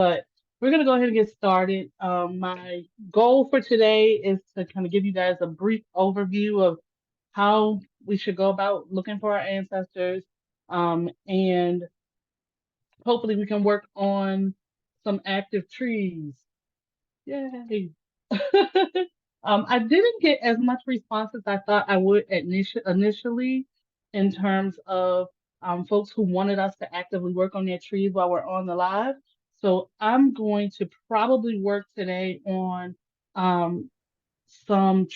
We're going to go ahead and get started. My goal for today is to kind of give you guys a brief overview of how we should go about looking for our ancestors. And hopefully we can work on some active trees. Yay. I didn't get as much response as I thought I would initially in terms of folks who wanted us to actively work on their trees while we're on the live. So I'm going to probably work today on um, some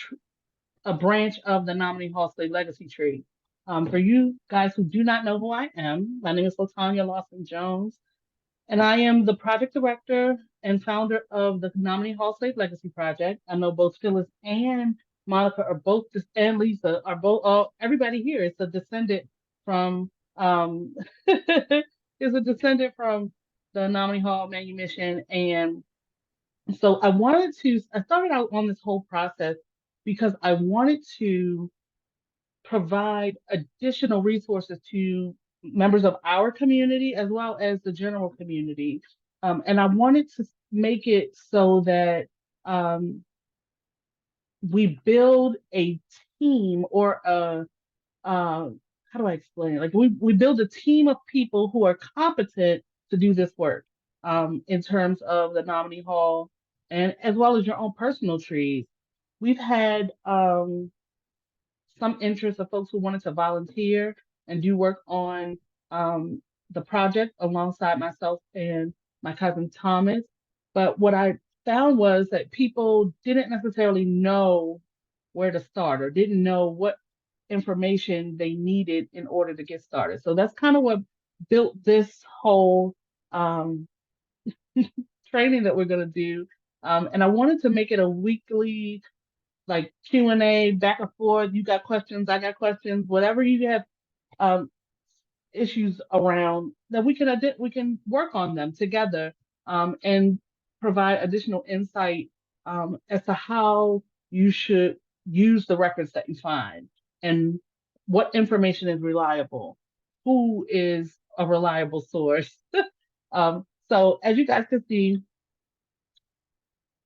a branch of the Nominee Hall Slave Legacy tree. For you guys who do not know who I am, my name is Latanya Lawson-Jones. And I am the project director and founder of the Nominee Hall Slave Legacy Project. I know both Phyllis and Monica are both, and Lisa are both, everybody here is a descendant from, is a descendant from the Nominee Hall Manumission. And so I started out on this whole process because I wanted to provide additional resources to members of our community as well as the general community. And I wanted to make it so that um, we build a team or how do I explain it? Like we build a team of people who are competent to do this work in terms of the nominee hall and as well as your own personal trees. We've had some interest of folks who wanted to volunteer and do work on the project alongside myself and my cousin Thomas. But what I found was that people didn't necessarily know where to start or didn't know what information they needed in order to get started. So that's kind of what built this whole training that we're going to do. And I wanted to make it a weekly like Q&A, back and forth. You got questions, I got questions, whatever you have um, issues around that we can work on them together and provide additional insight as to how you should use the records that you find and what information is reliable, who is a reliable source. So as you guys can see,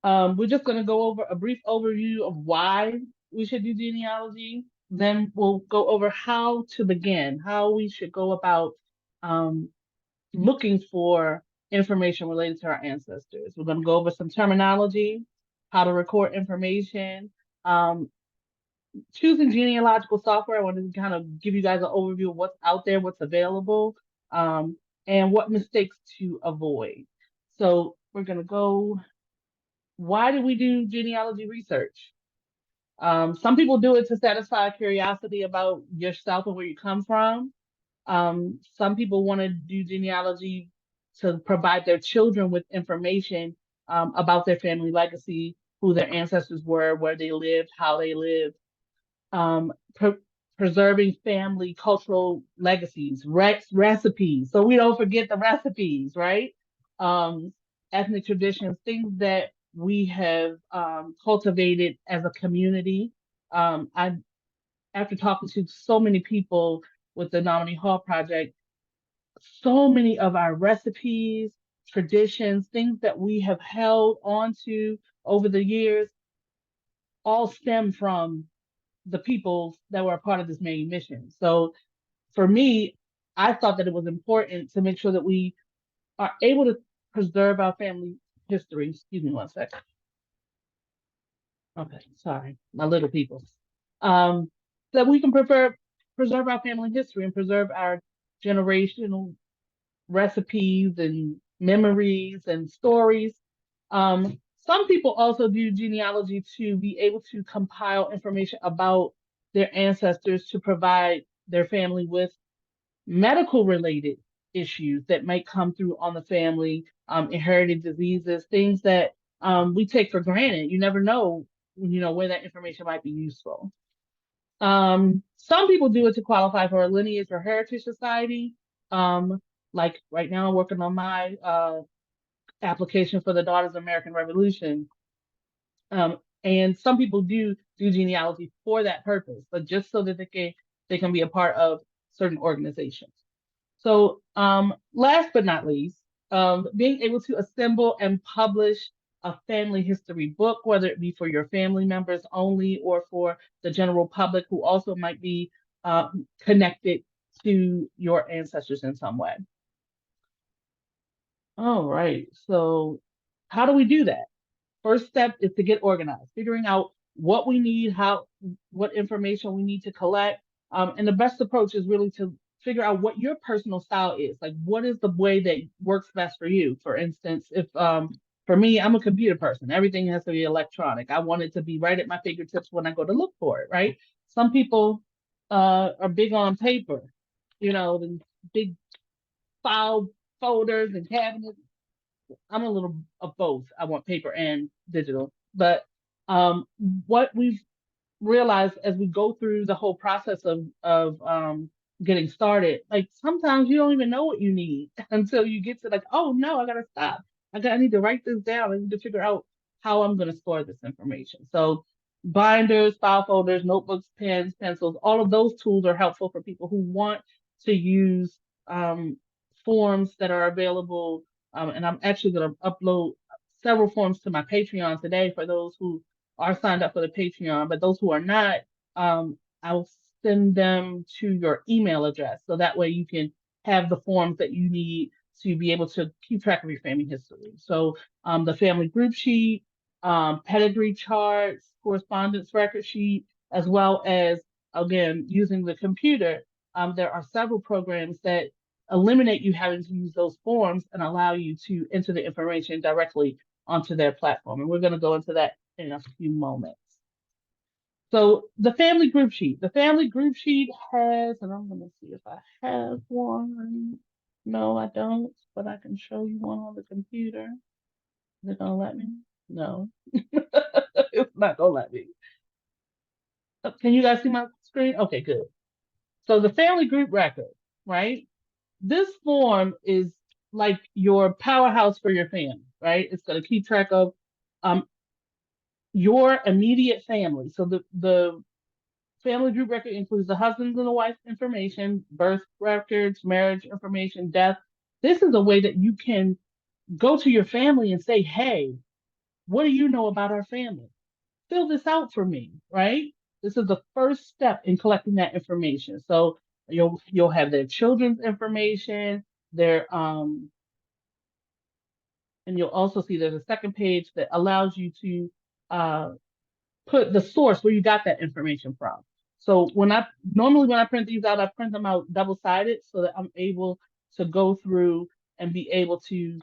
we're just going to go over a brief overview of why we should do genealogy. Then we'll go over how to begin, how we should go about um, looking for information related to our ancestors. We're going to go over some terminology, how to record information, um, choosing genealogical software. I wanted to kind of give you guys an overview of what's out there, what's available, um, and what mistakes to avoid. So we're going to go why do we do genealogy research? Some people do it to satisfy curiosity about yourself and where you come from. Some people want to do genealogy to provide their children with information about their family legacy, who their ancestors were, where they lived, how they lived, um, pre preserving family cultural legacies, recipes, so we don't forget the recipes, right? Um, ethnic traditions, things that we have cultivated as a community. I, after talking to so many people with the Nominee Hall Project, so many of our recipes, traditions, things that we have held onto over the years all stem from the people that were a part of this main mission. So for me, I thought that it was important to make sure that we are able to preserve our family history. Excuse me one second. Okay, sorry, my little people. Um, that we can preserve our family history and preserve our generational recipes and memories and stories. Some people also do genealogy to be able to compile information about their ancestors to provide their family with medical related issues that might come through on the family, inherited diseases, things that we take for granted. You never know, where that information might be useful. Some people do it to qualify for a lineage or heritage society. Like right now, I'm working on my application for the Daughters of the American Revolution. And some people do genealogy for that purpose, but just so that they can be a part of certain organizations. So last but not least, Being able to assemble and publish a family history book, whether it be for your family members only or for the general public who also might be connected to your ancestors in some way. All right. So, how do we do that? First step is to get organized, figuring out what we need, what information we need to collect. And the best approach is really to figure out what your personal style is. Like, what is the way that works best for you? For instance, if for me, I'm a computer person. Everything has to be electronic. I want it to be right at my fingertips when I go to look for it, right? Some people are big on paper, the big file folders and cabinets. I'm a little of both. I want paper and digital. But um, what we've realized as we go through the whole process of getting started, like sometimes you don't even know what you need until you get to like, oh no, I gotta stop. I need to write this down. I need to figure out how I'm gonna store this information. So binders, file folders, notebooks, pens, pencils, all of those tools are helpful for people who want to use um, forms that are available. And I'm actually gonna upload several forms to my Patreon today for those who are signed up for the Patreon, but those who are not, I'll send them to your email address. So that way you can have the forms that you need to be able to keep track of your family history. So the family group sheet, pedigree charts, correspondence record sheet, as well as, again, using the computer. There are several programs that eliminate you having to use those forms and allow you to enter the information directly onto their platform. And we're going to go into that in a few moments. So the family group sheet. The family group sheet has, and I'm going to see if I have one. No, I don't, but I can show you one on the computer. Is it going to let me? No, it's not going to let me. Can you guys see my screen? Okay, good. So the family group record, right? This form is like your powerhouse for your family, right? It's going to keep track of um, your immediate family. So the family group record includes the husband and the wife information, birth records, marriage information, death. This is a way that you can go to your family and say, hey, what do you know about our family? Fill this out for me, right? This is the first step in collecting that information. So you'll have their children's information, their and you'll also see there's a second page that allows you to uh, put the source where you got that information from. So when I print these out, I print them out double-sided so that I'm able to go through and be able to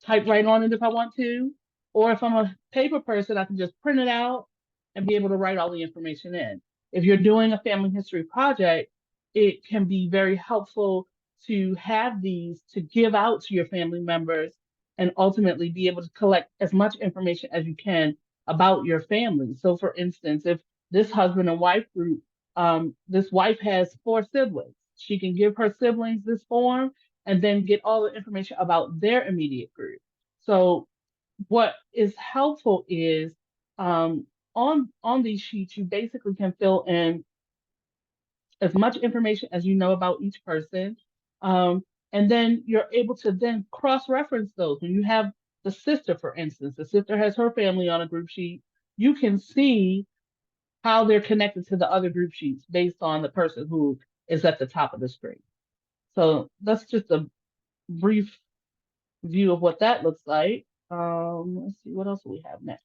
type right on it if I want to. Or if I'm a paper person, I can just print it out and be able to write all the information in. If you're doing a family history project, it can be very helpful to have these to give out to your family members and ultimately be able to collect as much information as you can about your family. So, for instance, if this husband and wife group, this wife has four siblings, she can give her siblings this form and then get all the information about their immediate group. So what is helpful is on these sheets, you basically can fill in as much information as you know about each person. And then you're able to then cross-reference those. When you have the sister, for instance, the sister has her family on a group sheet, you can see how they're connected to the other group sheets based on the person who is at the top of the screen. So that's just a brief view of what that looks like. Let's see, what else do we have next?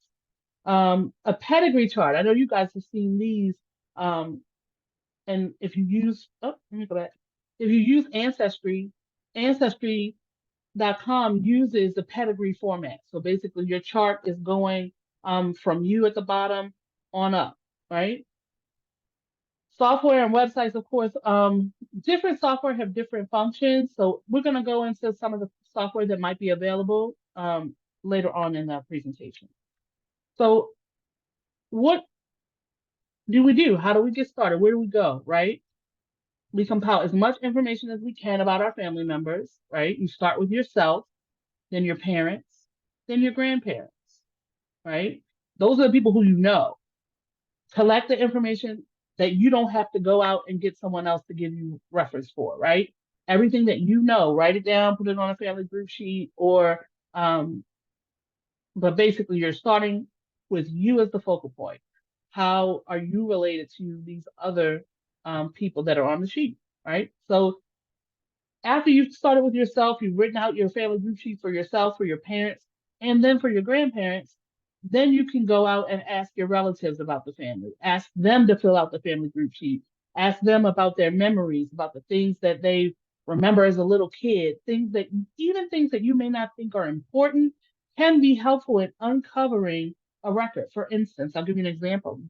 A pedigree chart. I know you guys have seen these. And if you use, oh, let me go back. If you use Ancestry, Ancestry.com uses the pedigree format. So basically your chart is going from you at the bottom on up, right? Software and websites, of course, different software have different functions. So we're going to go into some of the software that might be available later on in our presentation. So what do we do? How do we get started? Where do we go, right? We compile as much information as we can about our family members, right? You start with yourself, then your parents, then your grandparents, right? Those are the people who you know. Collect the information that you don't have to go out and get someone else to give you reference for, right? Everything that you know, write it down, put it on a family group sheet, or um, but basically you're starting with you as the focal point. How are you related to these other people that are on the sheet, right? So after you've started with yourself, you've written out your family group sheet for yourself, for your parents, and then for your grandparents, then you can go out and ask your relatives about the family. Ask them to fill out the family group sheet. Ask them about their memories, about the things that they remember as a little kid, things that even things that you may not think are important can be helpful in uncovering a record. For instance, I'll give you an example.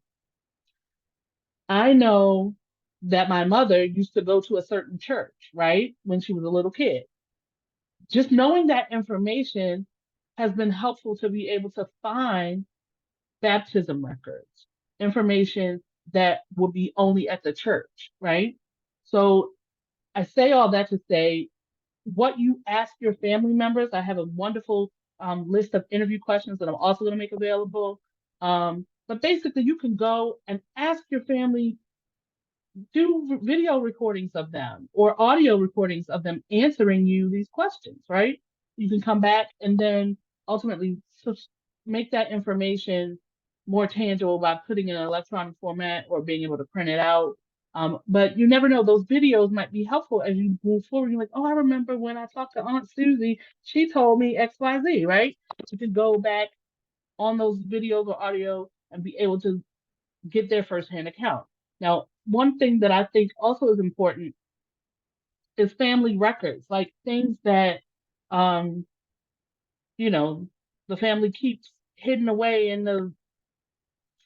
I know that my mother used to go to a certain church, right, when she was a little kid. Just knowing that information has been helpful to be able to find baptism records, information that will be only at the church, right? So I say all that to say what you ask your family members. I have a wonderful list of interview questions that I'm also going to make available. But basically, you can go and ask your family, do video recordings of them or audio recordings of them answering you these questions, right? You can come back and then ultimately make that information more tangible by putting it in an electronic format or being able to print it out. But you never know, those videos might be helpful as you move forward. You're like, oh, I remember when I talked to Aunt Susie, she told me XYZ, right? You can go back on those videos or audio and be able to get their firsthand account. Now, one thing that I think also is important is family records, like things that, um, you know, the family keeps hidden away in the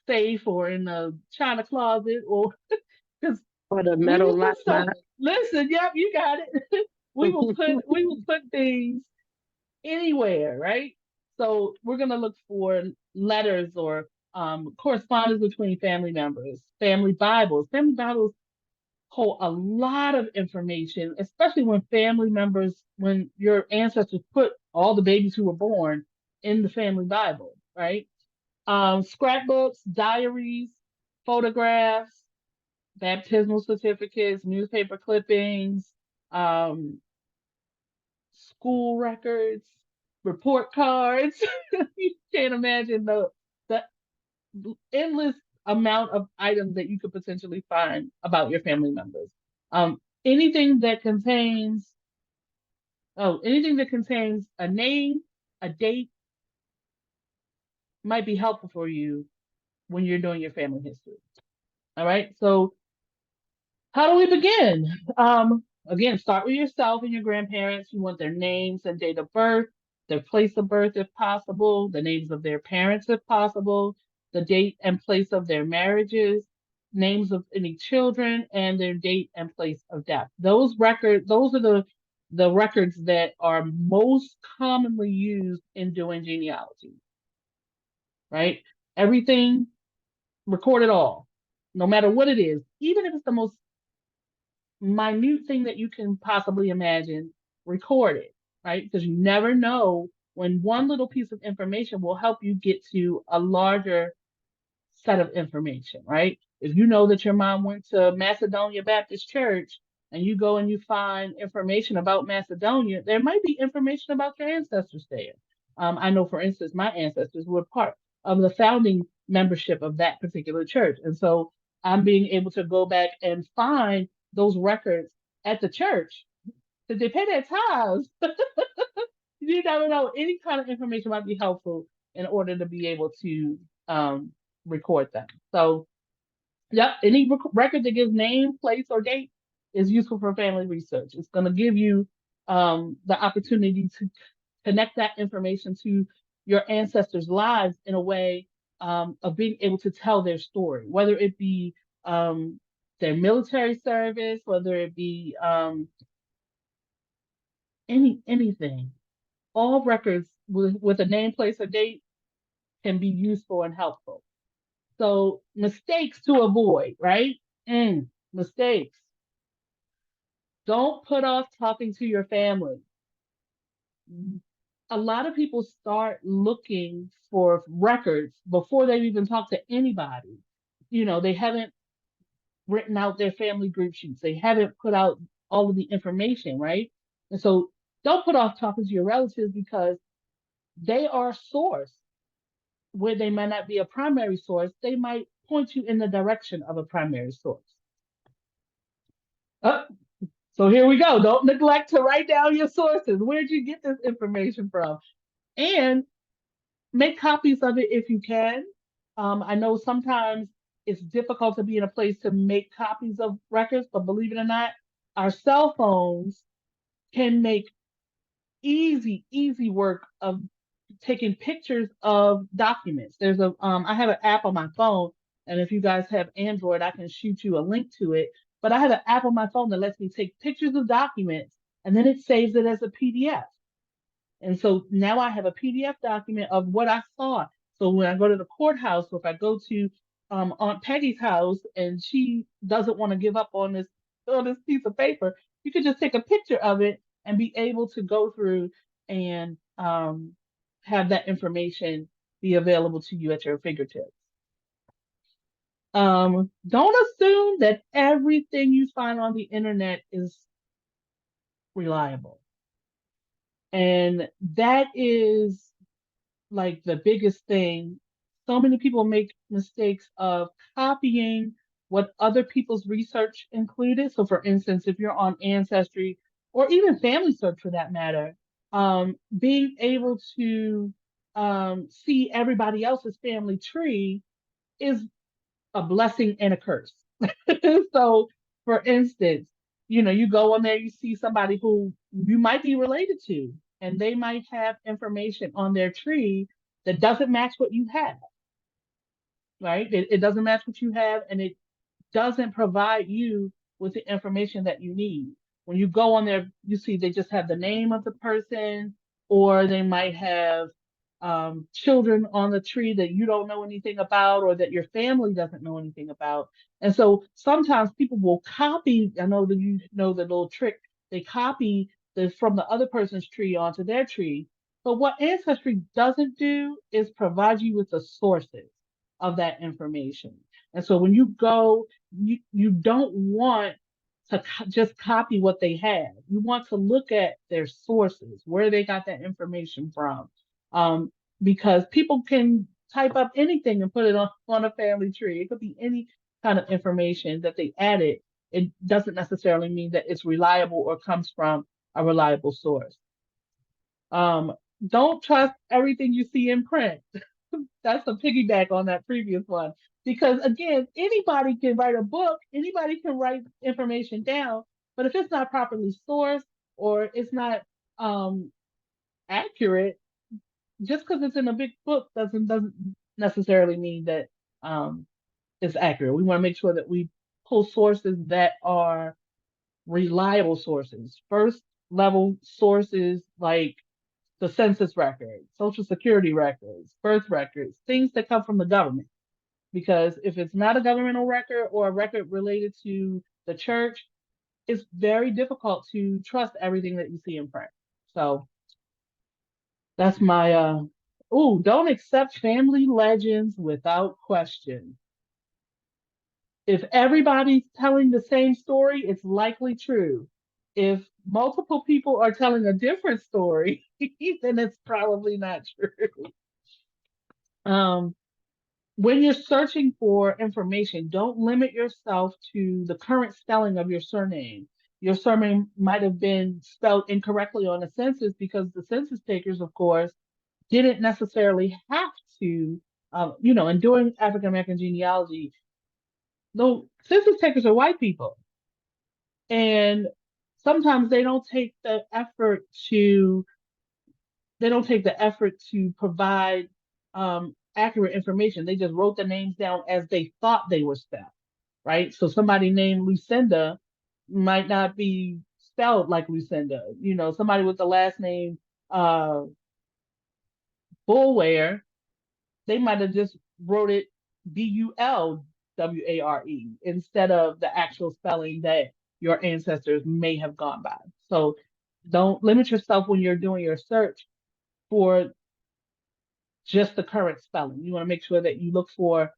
safe or in the china closet, or because Or the we metal will lock put stuff. box. Listen, yep, you got it. We will put things anywhere, right? So we're gonna look for letters or correspondence between family members, family Bibles. Family Bibles hold a lot of information, especially when family members, when your ancestors put all the babies who were born in the family Bible, right? Scrapbooks, diaries, photographs, baptismal certificates, newspaper clippings, um, school records, report cards. You can't imagine the endless amount of items that you could potentially find about your family members. Anything that contains anything that contains a name, a date might be helpful for you when you're doing your family history. All right. So how do we begin? Again, start with yourself and your grandparents. You want their names and date of birth, their place of birth if possible, the names of their parents if possible, the date and place of their marriages, names of any children, and their date and place of death. Those are the records that are most commonly used in doing genealogy, right? Everything, record it all, no matter what it is, even if it's the most minute thing that you can possibly imagine, record it, right? Because you never know when one little piece of information will help you get to a larger set of information, right? If you know that your mom went to Macedonia Baptist Church and you go and you find information about Macedonia, there might be information about your ancestors there. I know, for instance, my ancestors were part of the founding membership of that particular church. And so I'm being able to go back and find those records at the church because they pay their tithes. You never know. Any kind of information might be helpful in order to be able to um, record them. So, yep, any record that gives name, place, or date is useful for family research. It's going to give you the opportunity to connect that information to your ancestors' lives in a way of being able to tell their story, whether it be um, their military service, whether it be anything. All records with a name, place, or date can be useful and helpful. So mistakes to avoid, right? Mistakes. Don't put off talking to your family. A lot of people start looking for records before they've even talked to anybody. They haven't written out their family group sheets. They haven't put out all of the information, right? And so don't put off talking to your relatives because they are a source where they might not be a primary source. They might point you in the direction of a primary source. Oh, so here we go. Don't neglect to write down your sources. Where'd you get this information from? And make copies of it if you can. I know sometimes it's difficult to be in a place to make copies of records, but believe it or not, our cell phones can make easy work of taking pictures of documents. I have an app on my phone, and if you guys have Android, I can shoot you a link to it. But I have an app on my phone that lets me take pictures of documents, and then it saves it as a PDF. And so now I have a PDF document of what I saw. So when I go to the courthouse, or if I go to Aunt Peggy's house and she doesn't want to give up on this piece of paper, you can just take a picture of it and be able to go through and have that information be available to you at your fingertips. Don't assume that everything you find on the internet is reliable. And that is like the biggest thing. So many people make mistakes of copying what other people's research included. So, for instance, if you're on Ancestry or even Family Search for that matter, being able to see everybody else's family tree is a blessing and a curse. So, for instance, you go on there, you see somebody who you might be related to, and they might have information on their tree that doesn't match what you have, right? It doesn't match what you have, and it doesn't provide you with the information that you need. When you go on there, you see they just have the name of the person, or they might have children on the tree that you don't know anything about, or that your family doesn't know anything about. And so sometimes people will copy. I know that you know the little trick. They copy from the other person's tree onto their tree. But what Ancestry doesn't do is provide you with the sources of that information. And so when you go, you don't want to just copy what they have. You want to look at their sources, where they got that information from. Um, because people can type up anything and put it on a family tree. It could be any kind of information that they added. It doesn't necessarily mean that it's reliable or comes from a reliable source. Um, don't trust everything you see in print. That's a piggyback on that previous one. Because again, anybody can write a book, anybody can write information down, but if it's not properly sourced or it's not um, accurate, just because it's in a big book doesn't necessarily mean that um, it's accurate. We want to make sure that we pull sources that are reliable sources, first level sources like the census records, social security records, birth records, things that come from the government. Because if it's not a governmental record or a record related to the church, it's very difficult to trust everything that you see in print. So that's my don't accept family legends without question. If everybody's telling the same story, it's likely true. If multiple people are telling a different story, then it's probably not true. Um, when you're searching for information, don't limit yourself to the current spelling of your surname. Your surname might have been spelled incorrectly on the census because the census takers, of course, didn't necessarily have to, and doing African American genealogy, the census takers are white people. And sometimes they don't take the effort to provide accurate information. They just wrote the names down as they thought they were spelled, right? So somebody named Lucinda might not be spelled like Lucinda. Somebody with the last name uh, Bulware, they might have just wrote it Bulware instead of the actual spelling that your ancestors may have gone by. So don't limit yourself when you're doing your search for just the current spelling. You want to make sure that you look for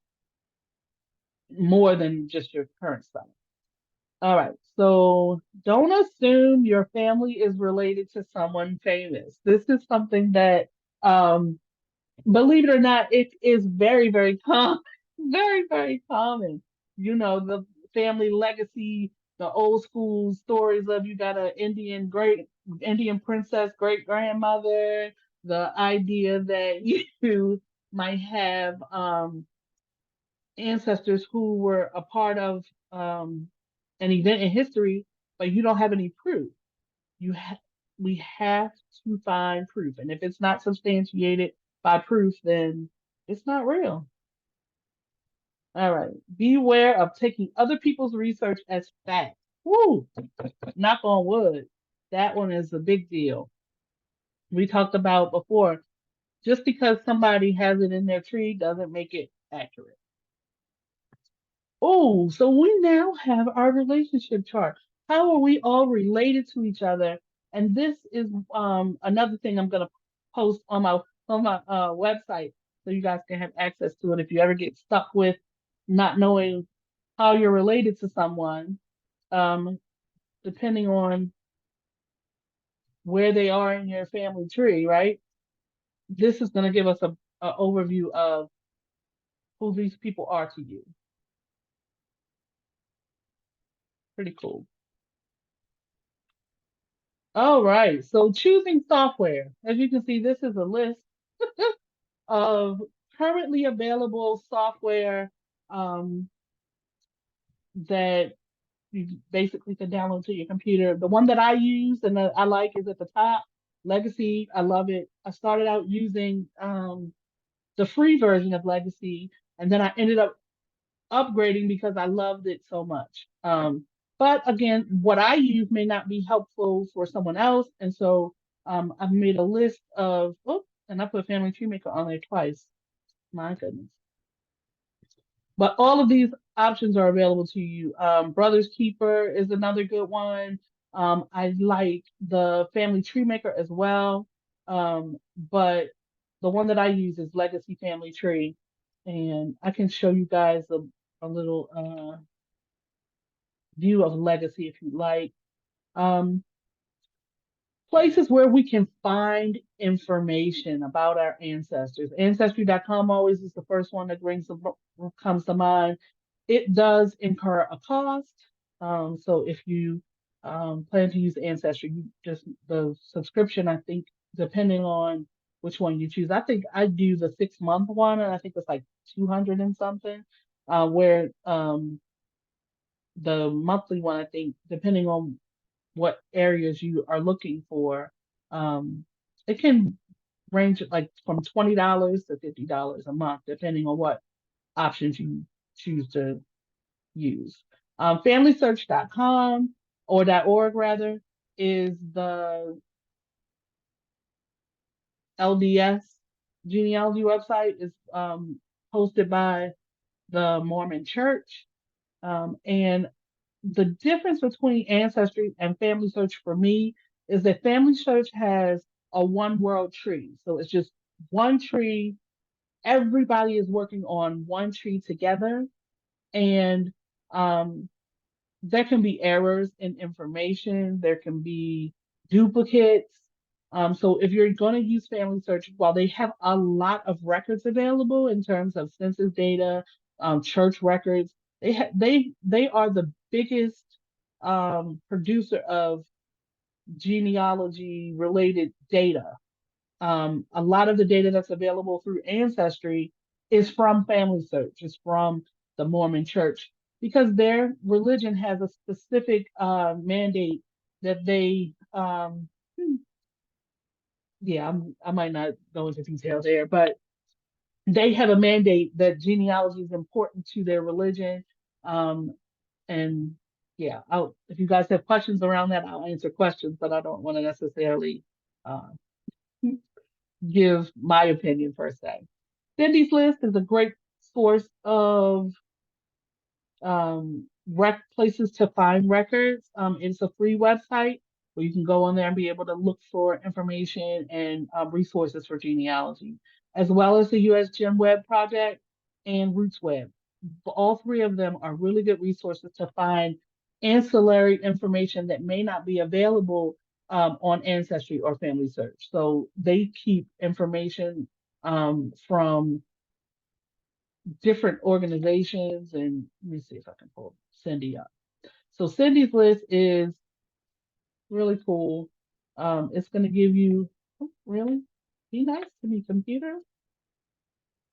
more than just your current spelling. All right. So don't assume your family is related to someone famous. This is something that, um, believe it or not, it is very, very common. Very, very common. You know, the family legacy, the old school stories of you got a Indian princess great grandmother, the idea that you might have ancestors who were a part of um, an event in history, but you don't have any proof. You ha- we have to find proof, and if it's not substantiated by proof, then it's not real. All right. Beware of taking other people's research as fact. Woo! Knock on wood. That one is a big deal. We talked about before. Just because somebody has it in their tree doesn't make it accurate. Oh, so we now have our relationship chart. How are we all related to each other? And this is another thing I'm gonna post on my website so you guys can have access to it if you ever get stuck with not knowing how you're related to someone, um, depending on where they are in your family tree, right? This is gonna give us a overview of who these people are to you. Pretty cool. All right, so choosing software. As you can see, this is a list of currently available software um, that you basically can download to your computer. The one that I use and that I like is at the top, Legacy. I love it. I started out using the free version of Legacy, and then I ended up upgrading because I loved it so much. But again, what I use may not be helpful for someone else, and so I've made a list of. Oh, and I put Family Tree Maker on there twice. My goodness. But all of these options are available to you. Brothers Keeper is another good one. I like the Family Tree Maker as well. But the one that I use is Legacy Family Tree. And I can show you guys a little view of Legacy if you like. Um, Places where we can find information about our ancestors. Ancestry.com always is the first one that comes to mind. It does incur a cost. So if you plan to use Ancestry, you just the subscription, I think, depending on which one you choose. I think I do the 6 month one, and I think it's like 200 and something. Where the monthly one, I think, depending on what areas you are looking for. It can range like from $20 to $50 a month, depending on what options you choose to use. FamilySearch.com or .org rather is the LDS genealogy website. Is hosted by the Mormon Church, and the difference between Ancestry and Family Search for me is that Family Search has a one world tree. So it's just one tree. Everybody is working on one tree together. And um, there can be errors in information, there can be duplicates. So if you're going to use Family Search, while they have a lot of records available in terms of census data, church records, they are the biggest producer of genealogy related data. A lot of the data that's available through Ancestry is from Family Search, is from the Mormon Church, because their religion has a specific mandate that they, yeah, I might not go into detail there, but they have a mandate that genealogy is important to their religion. Um, and yeah, if you guys have questions around that, I'll answer questions, but I don't want to necessarily uh, give my opinion per se. Cindy's List is a great source of places to find records. It's a free website where you can go on there and be able to look for information and resources for genealogy, as well as the U.S. Gen Web Project and Roots Web. All three of them are really good resources to find ancillary information that may not be available on Ancestry or Family Search. So they keep information from different organizations. And let me see if I can pull Cindy up. So Cindy's list is really cool. It's going to give you, oh, really? Be nice to me, computer.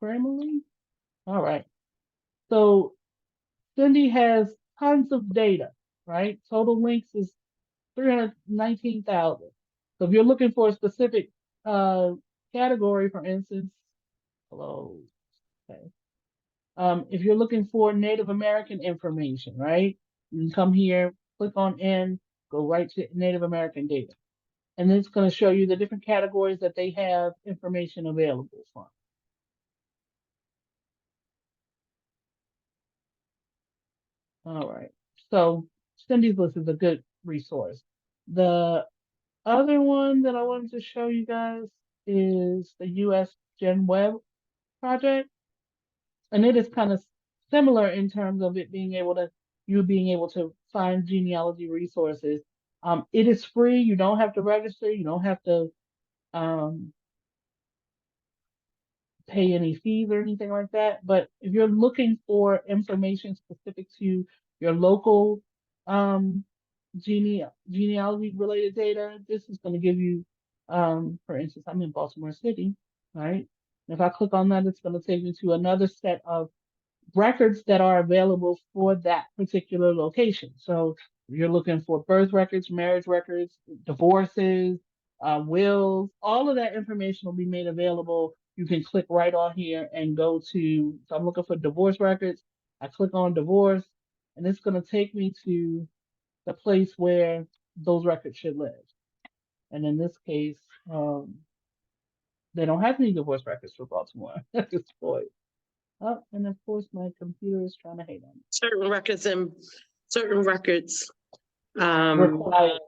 Grammarly. All right. So Cindy has tons of data, right? Total links is 319,000. So if you're looking for a specific category, for instance, hello, okay. If you're looking for Native American information, right? You can come here, click on N, go right to Native American data. And then it's going to show you the different categories that they have information available from. All right. So Cindy's list is a good resource. The other one that I wanted to show you guys is the US Gen Web project. And it is kind of similar in terms of it being able to, you being able to find genealogy resources. It is free. You don't have to register. You don't have to um, pay any fees or anything like that. But if you're looking for information specific to your local um, genealogy related data, this is going to give you, for instance, I'm in Baltimore City, right? If I click on that, it's going to take me to another set of records that are available for that particular location. So if you're looking for birth records, marriage records, divorces, wills, all of that information will be made available. You can click right on here and go to, so I'm looking for divorce records. I click on divorce and it's going to take me to the place where those records should live. And in this case, they don't have any divorce records for Baltimore at this point. Oh, and of course my computer is trying to hate on me. Certain records Required.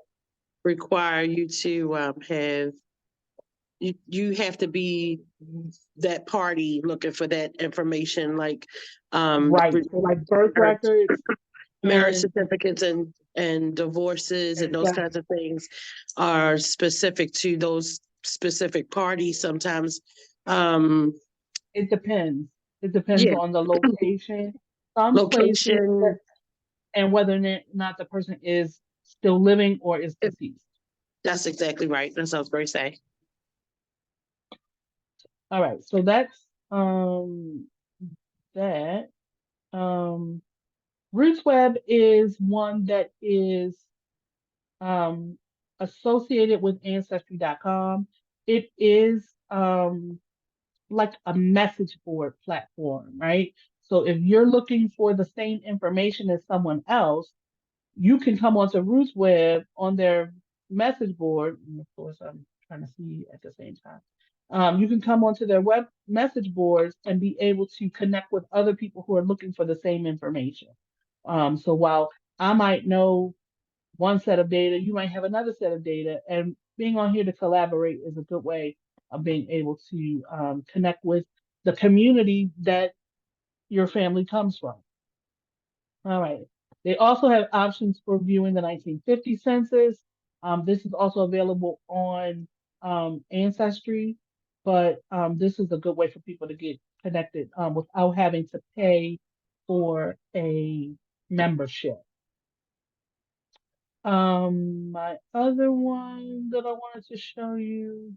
require you to have you have to be that party looking for that information, like Right. So like birth records marriage and certificates and divorces and those kinds exactly. of things are specific to those specific parties sometimes. Um, It depends. It depends yeah, on the location. Some places location. and whether or not the person is still living or is deceased. That's exactly right. That's what I was going to say. All right. So that's that. Um RootsWeb is one that is um associated with Ancestry.com. It is like a message board platform, right? So if you're looking for the same information as someone else, you can come onto Roots Web on their message board. And of course, I'm trying to see at the same time. You can come onto their web message boards and be able to connect with other people who are looking for the same information. So while I might know one set of data, you might have another set of data, and being on here to collaborate is a good way of being able to connect with the community that your family comes from. All right. They also have options for viewing the 1950 census. This is also available on Ancestry, but this is a good way for people to get connected without having to pay for a membership. My other one that I wanted to show you,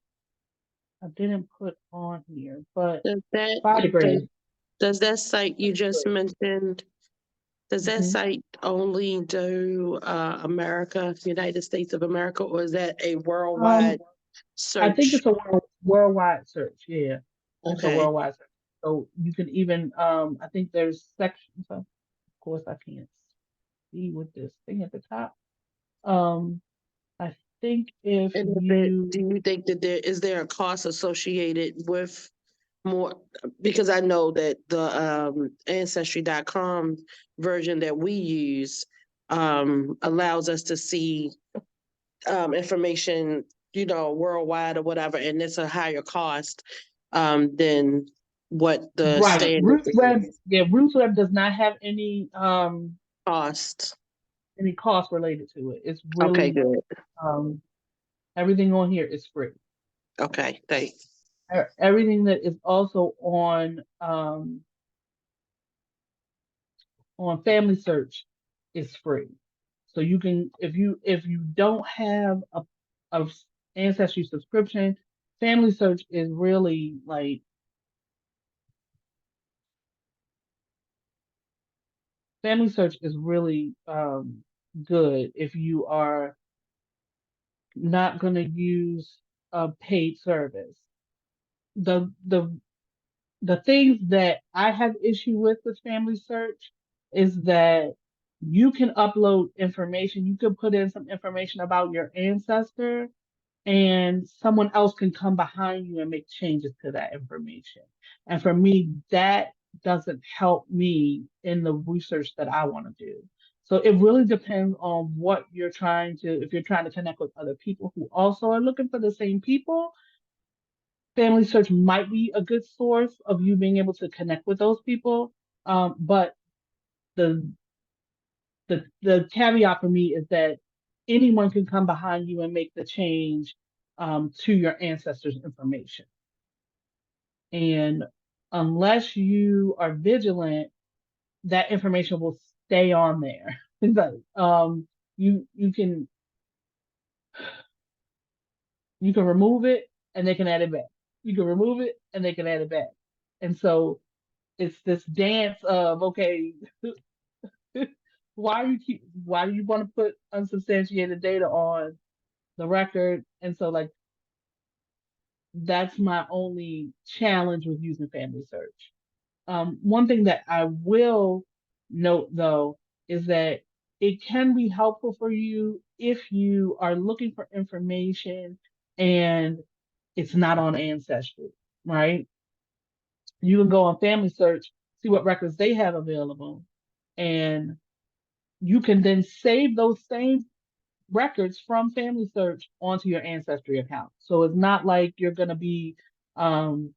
I didn't put on here, but Does that Biodegrade. does that site you just mentioned? Does that Mhm. site only do America, United States of America, or is that a Um, worldwide I think search? it's a worldwide search. Yeah, it's a Okay. worldwide search. So you can even, I think there's sections. Of course, I can't see with this thing at the top. Um, I think if And do you, you think that there a cost associated with more? Because I know that the Ancestry.com version that we use allows us to see information, worldwide or whatever, and it's a higher cost than what the right, standard Roots Web, yeah, Roots Web does not have any cost. any cost related to it. It's Okay, really good. um, everything on here is free. Okay, thanks. Everything that is also on Family Search is free. So you can if you don't have a ancestry subscription, Family Search is really like Family Search is really good if you are not going to use a paid service. The the the things that I have issue with Family Search is that you can upload information. You can put in some information about your ancestor, and someone else can come behind you and make changes to that information. And for me, that doesn't help me in the research that I want to do. So it really depends on what you're trying to, if you're trying to connect with other people who also are looking for the same people, Family Search might be a good source of you being able to connect with those people. But the the caveat for me is that anyone can come behind you and make the change to your ancestors' information. And unless you are vigilant, that information will stay on there. But, you can remove it and they can add it back. You can remove it and they can add it back. And so it's this dance of okay, why do you want to put unsubstantiated data on the record? And so like that's my only challenge with using Family Search. One thing that I will note though is that it can be helpful for you if you are looking for information and it's not on Ancestry, right? You can go on Family Search, see what records they have available, and you can then save those same records from Family Search onto your Ancestry account. So it's not like you're going to be um,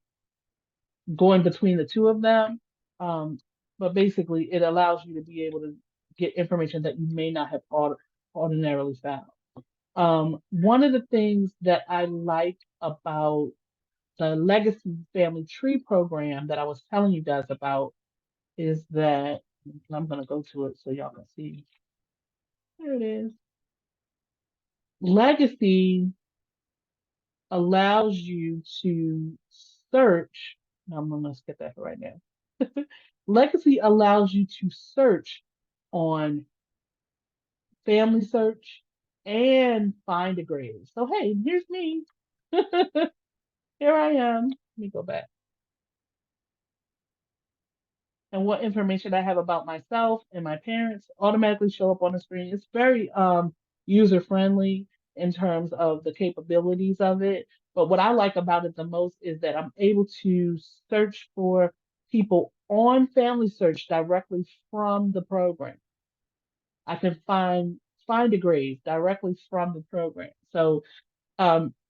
going between the two of them. Um, but basically, it allows you to be able to get information that you may not have ordinarily found. One of the things that I like about the Legacy Family Tree program that I was telling you guys about is that I'm going to go to it so y'all can see. There it is. Legacy allows you to search. No, I'm going to skip that for right now. Legacy allows you to search on Family Search and find a grave. So hey, here's me. Here I am. Let me go back. And what information I have about myself and my parents automatically show up on the screen. It's very user friendly in terms of the capabilities of it. But what I like about it the most is that I'm able to search for people on Family Search directly from the program. I can find a grave directly from the program. So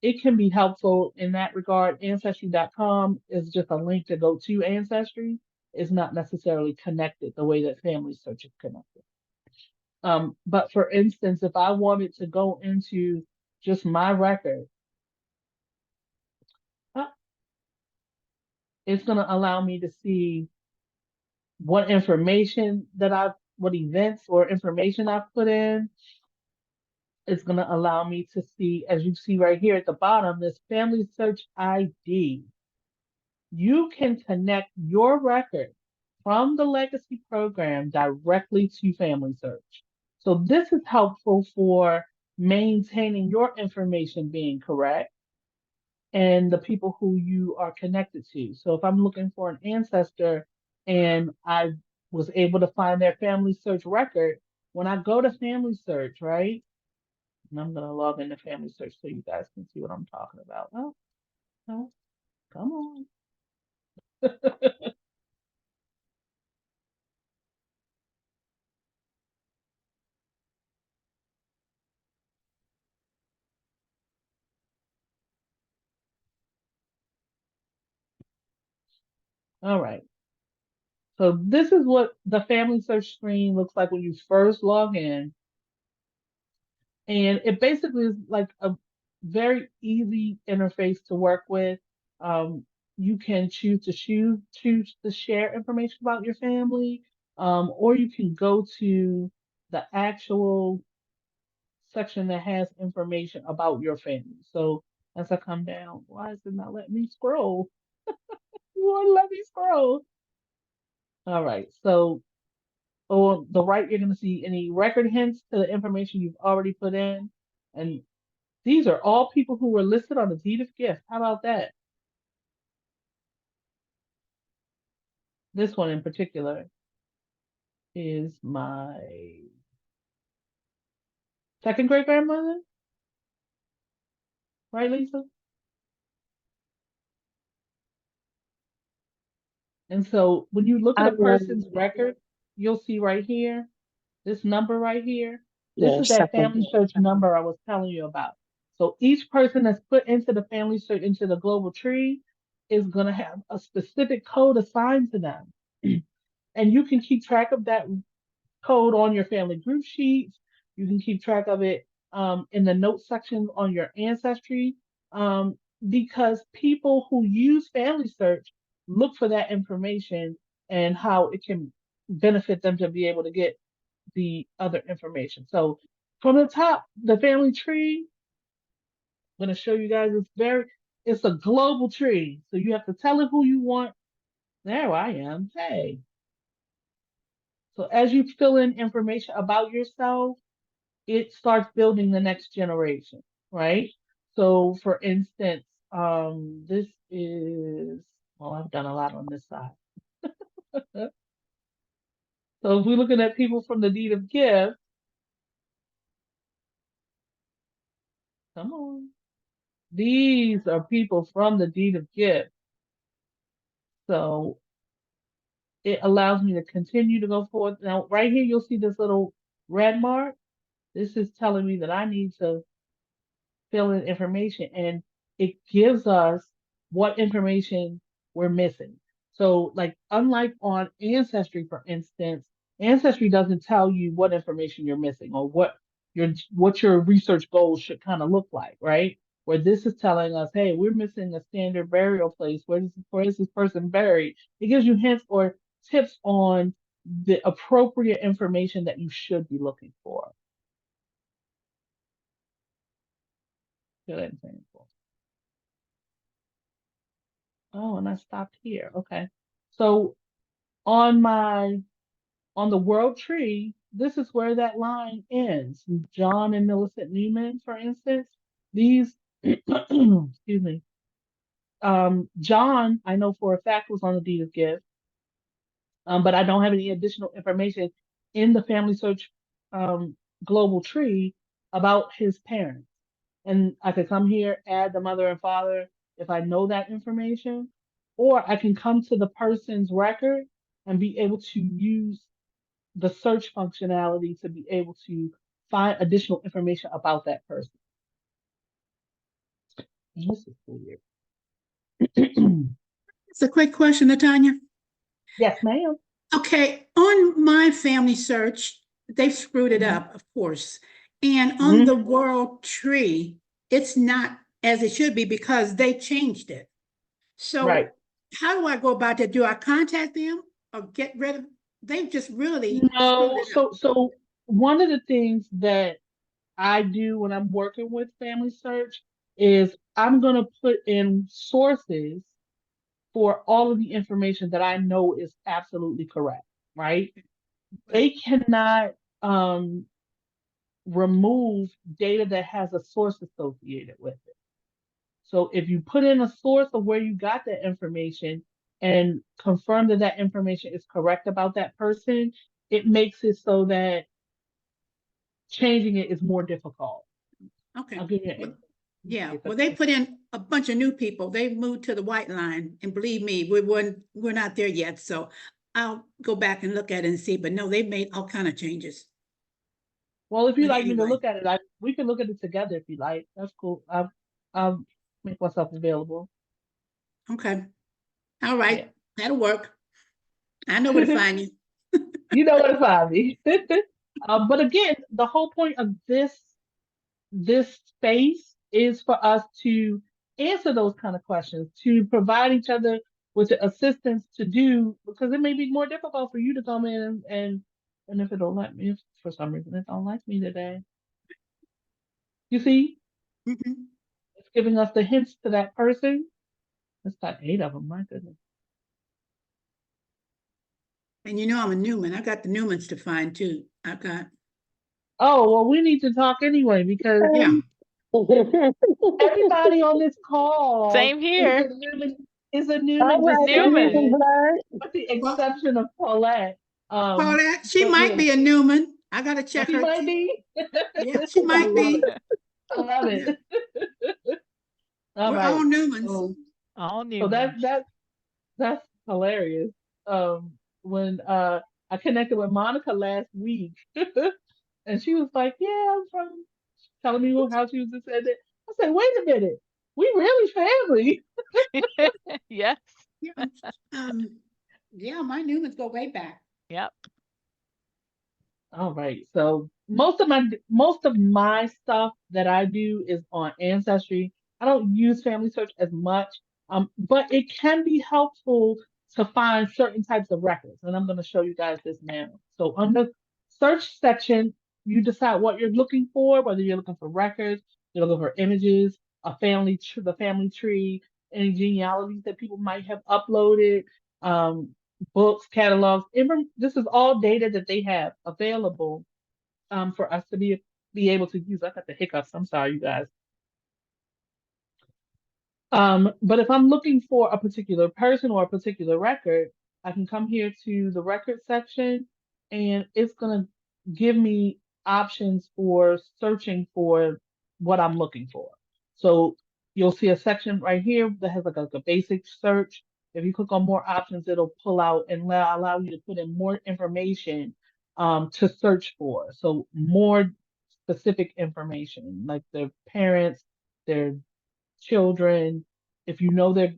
it can be helpful in that regard. Ancestry.com is just a link to go to Ancestry. It's not necessarily connected the way that Family Search is connected. But for instance, if I wanted to go into just my record, uh, it's going to allow me to see what information what events or information I've put in. It's going to allow me to see, as you see right here at the bottom, this Family Search ID. You can connect your record from the legacy program directly to Family Search. So this is helpful for maintaining your information being correct and the people who you are connected to. So if I'm looking for an ancestor and I was able to find their Family Search record, when I go to Family Search, right? And I'm gonna log into Family Search so you guys can see what I'm talking about. Oh, no, come on. All right. So this is what the Family Search screen looks like when you first log in. And it basically is like a very easy interface to work with. Um, you can choose to share information about your family, or you can go to the actual section that has information about your family. So as I come down, why is it not letting me scroll? You won't let me scroll. All right. So on the right, you're going to see any record hints to the information you've already put in. And these are all people who were listed on the deed of gift. How about that? This one in particular is my second great grandmother, right, Lisa? And so when you look at I a person's record, you'll see right here, this number right here. This yeah, is that second. family search number I was telling you about. So each person that's put into the family search, into the global tree, is going to have a specific code assigned to them. And you can keep track of that code on your family group sheets. You can keep track of it in the notes section on your ancestry, because people who use Family Search look for that information and how it can benefit them to be able to get the other information. So from the top, the family tree, I'm going to show you guys. It's a global tree. So you have to tell it who you want. There I am. Hey. So as you fill in information about yourself, it starts building the next generation, right? So for instance, this is, well, I've done a lot on this side. So if we're looking at people from the deed of gift, come on. These are people from the deed of gift. So it allows me to continue to go forward. Now, right here, you'll see this little red mark. This is telling me that I need to fill in information, and it gives us what information we're missing. So, like, unlike on Ancestry, for instance, Ancestry doesn't tell you what information you're missing or what your research goals should kind of look like, right? Where this is telling us, hey, we're missing a standard burial place. Where is this person buried? It gives you hints or tips on the appropriate information that you should be looking for. Good example. Oh, and I stopped here. Okay. So on my on the world tree, this is where that line ends. John and Millicent Neiman, for instance, these excuse me. John, I know for a fact was on the deed of gift, but I don't have any additional information in the family search um, global tree about his parents. And I could come here, add the mother and father if I know that information, or I can come to the person's record and be able to use the search functionality to be able to find additional information about that person. And this is weird. It's a quick question, Natanya. Yes, ma'am. Okay, on my family search, they've screwed it Mhm. up, of course. And on the Mhm. world tree, it's not as it should be because they changed it. Right. So how do I go about that? Do I contact them or get rid of? They've just really screwed No, it up. so one of the things that I do when I'm working with Family Search is I'm gonna put in sources for all of the information that I know is absolutely correct, right? They cannot um, remove data that has a source associated with it. So if you put in a source of where you got that information and confirm that that information is correct about that person, it makes it so that changing it is more difficult. Okay. I'll give you Well, an yeah. if Well, they put in a bunch of new people. They moved to the white line, and believe me, we're not there yet. So I'll go back and look at it and see. But no, they've made all kind of changes. well, if you'd But like me to anyway, look at it, we can look at it together if you like. That's cool. I'll make myself available. okay. All Yeah. right. That'll work. I know where to find you. You know where to find me. But again, the whole point of this this space is for us to answer those kind of questions, to provide each other with the assistance to do, because it may be more difficult for you to come in and if it don't let me, if for some reason it don't like me today, you see, Mhm. it's giving us the hints to that person. It's got 8 of them, my goodness. And you know I'm a Newman. I got the Newmans to find too. I got, Oh, well, we need to talk anyway because yeah. everybody on this call Same is here. a Newman All right, the Newman. Newman descendant, blood. with the Well, exception of Paulette. Paulette, she But might yeah, be a Newman. I gotta check she her. might be. Yeah, she I might love be. it. I love it. All We're all right. Newmans. So, All so Newmans. that's hilarious. When I connected with Monica last week, and she was like, "Yeah, I'm from," telling me how she was descended. I said, "Wait a minute, we really family." Yes. Yeah, um, yeah, my Newmans go way back. Yep. All right. So most of my stuff that I do is on Ancestry. I don't use Family Search as much, but it can be helpful to find certain types of records, and I'm going to show you guys this now. So on the search section, you decide what you're looking for, whether you're looking for records, you're looking for images, the family tree, any genealogies that people might have uploaded. Um, Books, catalogs. This is all data that they have available for us to be able to use. I got the hiccups. I'm sorry, you guys. But if I'm looking for a particular person or a particular record, I can come here to the record section and it's going to give me options for searching for what I'm looking for. So you'll see a section right here that has like a basic search. If you click on more options, it'll pull out and allow you to put in more information to search for. So more specific information like their parents, their children. If you know their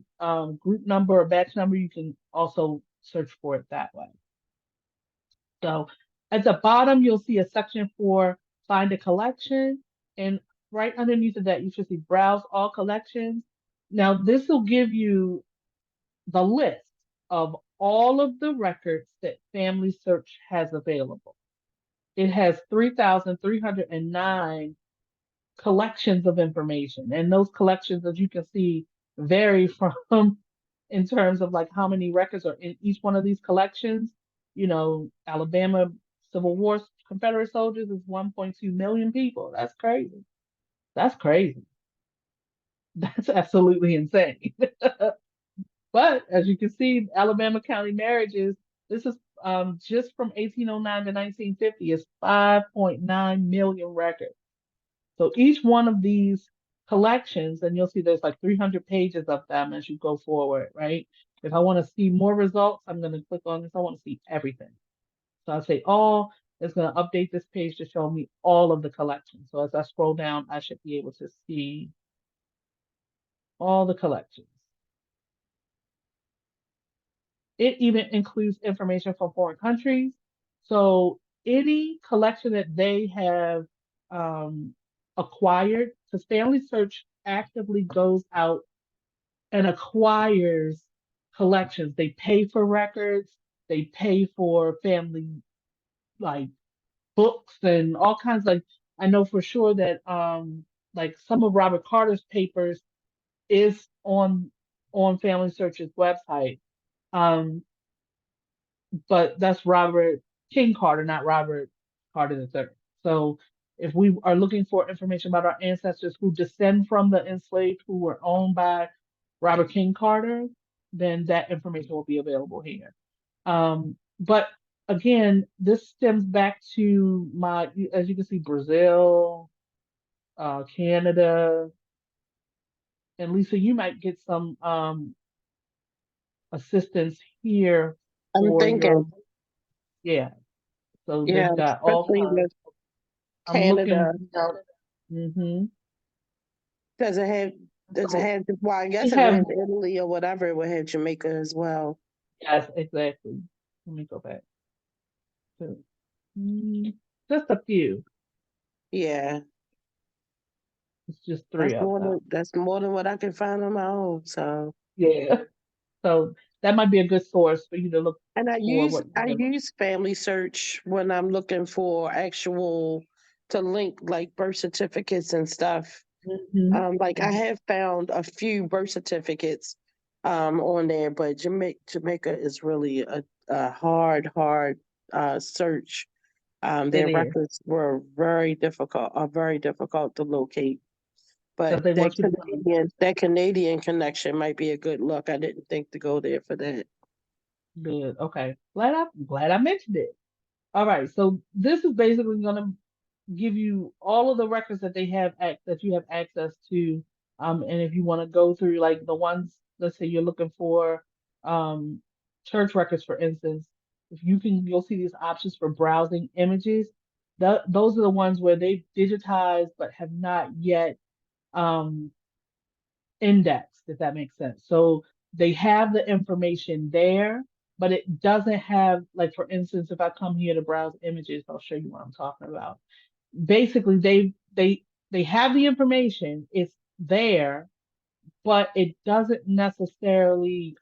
group number or batch number, you can also search for it that way. So at the bottom, you'll see a section for find a collection. And right underneath of that, you should see browse all collections. Now, this will give you the list of all of the records that Family Search has available. It has 3,309 collections of information. And those collections, as you can see, vary from in terms of like how many records are in each one of these collections. You know, Alabama Civil War Confederate soldiers is 1.2 million people. That's crazy. That's crazy. That's absolutely insane. But as you can see, Alabama County marriages, this is just from 1809 to 1950 is 5.9 million records. So each one of these collections, and you'll see there's like 300 pages of them as you go forward, right? If I want to see more results, I'm going to click on this. I want to see everything. So I'll say all, it's going to update this page to show me all of the collections. So as I scroll down, I should be able to see all the collections. It even includes information from foreign countries. So any collection that they have acquired, because Family Search actively goes out and acquires collections. They pay for records, they pay for family like books and all kinds like I know for sure that like some of Robert Carter's papers is on Family Search's website. Um, but that's Robert King Carter, not Robert Carter III. So if we are looking for information about our ancestors who descend from the enslaved who were owned by Robert King Carter, then that information will be available here. But again, this stems back to as you can see, Brazil, Canada, and Lisa, you might get some assistance here I'm for your, thinking, yeah. So yeah, they've got all especially kinds. with I'm looking. Canada. Mm-hmm. Does it have, does it So have, well, I we guess if it have, has Italy or whatever, it would have Jamaica as well. yes, exactly. Let me go back to just a few. Yeah. It's just three of them. That's more than what I can find on my own. So, Yeah. So that might be a good source for you to look and for what I they're looking use Family Search when I'm looking for actual to link like birth certificates and stuff. for. Hmm. Like I have found a few birth certificates on there, but Jamaica is really a hard search. It Their is records were are very difficult to locate. because But they want you to come. That Canadian connection might be a good look. I didn't think to go there for that. Good. Okay. Glad I mentioned it. All right. So this is basically going to give you all of the records that they have that you have access to. And if you want to go through like the ones, let's say you're looking for um, church records, for instance, if you can, you'll see these options for browsing images. Those are the ones where they've digitized but have not yet um, indexed, if that makes sense. So they have the information there, but it doesn't have, like, for instance, if I come here to browse images, I'll show you what I'm talking about. Basically, they have the information, it's there, but it doesn't necessarily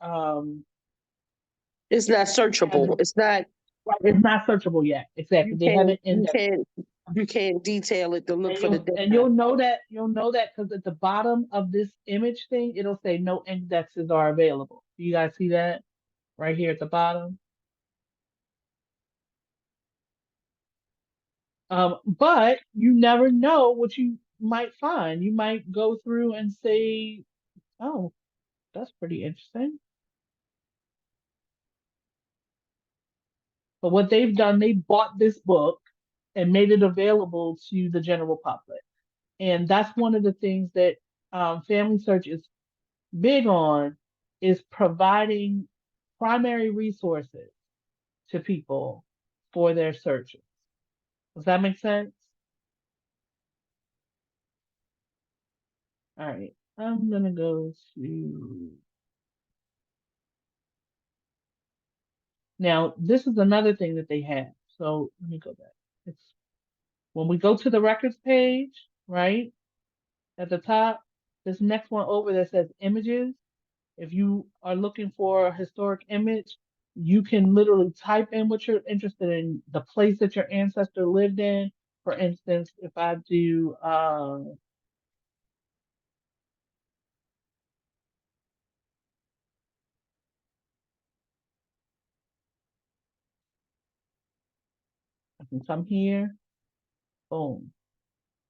It's not have searchable. the, It's not right, it's not searchable yet. Exactly. They haven't indexed. you can't detail it to look And for the data. you'll know that because at the bottom of this image thing, it'll say no indexes are available. Do you guys see that right here at the bottom? But you never know what you might find. You might go through and say, "Oh, that's pretty interesting." But what they've done, they bought this book and made it available to the general public. And that's one of the things that Family Search is big on, is providing primary resources to people for their searches. Does that make sense? All right. I'm gonna go to now. This is another thing that they have. So let me go back. It's when we go to the records page, right at the top, this next one over that says images. If you are looking for a historic image, you can literally type in what you're interested in, the place that your ancestor lived in. For instance, if I do, I can come here, boom,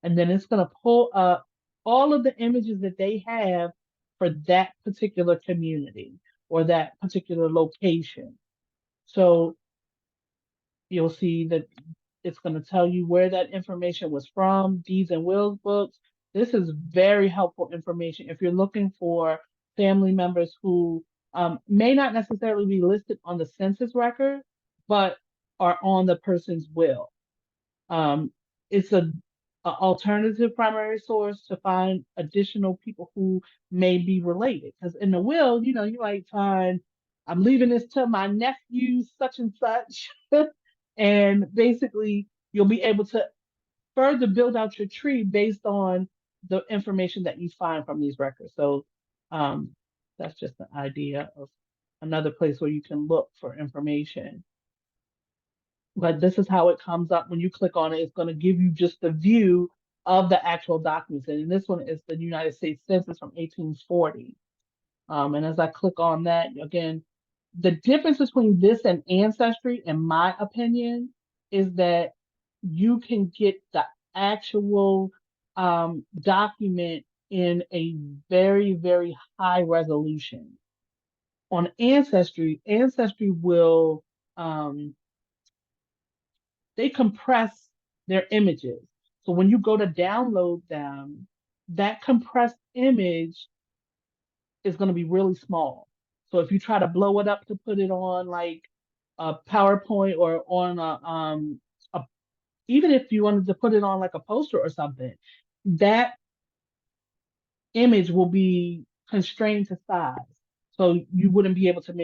and then it's going to pull up all of the images that they have for that particular community or that particular location. So you'll see that it's going to tell you where that information was from, deeds and wills books. This is very helpful information if you're looking for family members who may not necessarily be listed on the census record, but are on the person's will. It's a alternative primary source to find additional people who may be related. Because in the will, you might find, I'm leaving this to my nephew, such and such. And basically, you'll be able to further build out your tree based on the information that you find from these records. So um, that's just an idea of another place where you can look for information. But this is how it comes up when you click on it. It's going to give you just the view of the actual documents. And this one is the United States Census from 1840. And as I click on that, again, the difference between this and Ancestry, in my opinion, is that you can get the actual document in a very, very high resolution. On Ancestry will they compress their images. So when you go to download them, that compressed image is going to be really small. So if you try to blow it up to put it on like a PowerPoint or on a even if you wanted to put it on like a poster or something, that image will be constrained to size. So you wouldn't be able to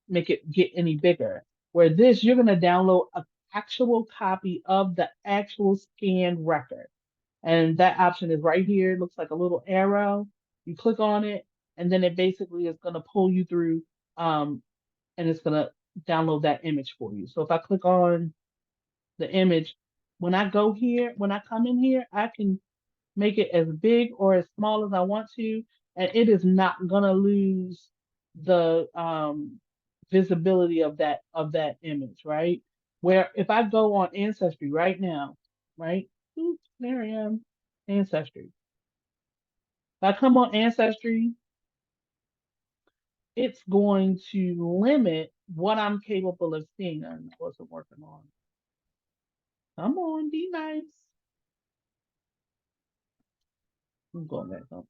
make it get any bigger. Where this, you're going to download an actual copy of the actual scanned record. And that option is right here. It looks like a little arrow. You click on it, and then it basically is going to pull you through, and it's going to download that image for you. So if I click on the image, when I go here, when I come in here, I can make it as big or as small as I want to, and it is not going to lose the visibility of that image, right? Where if I go on Ancestry right now, right? Oops, there I am, Ancestry. If I come on Ancestry, it's going to limit what I'm capable of seeing. I wasn't working on. Come on, be nice. I'm going back up.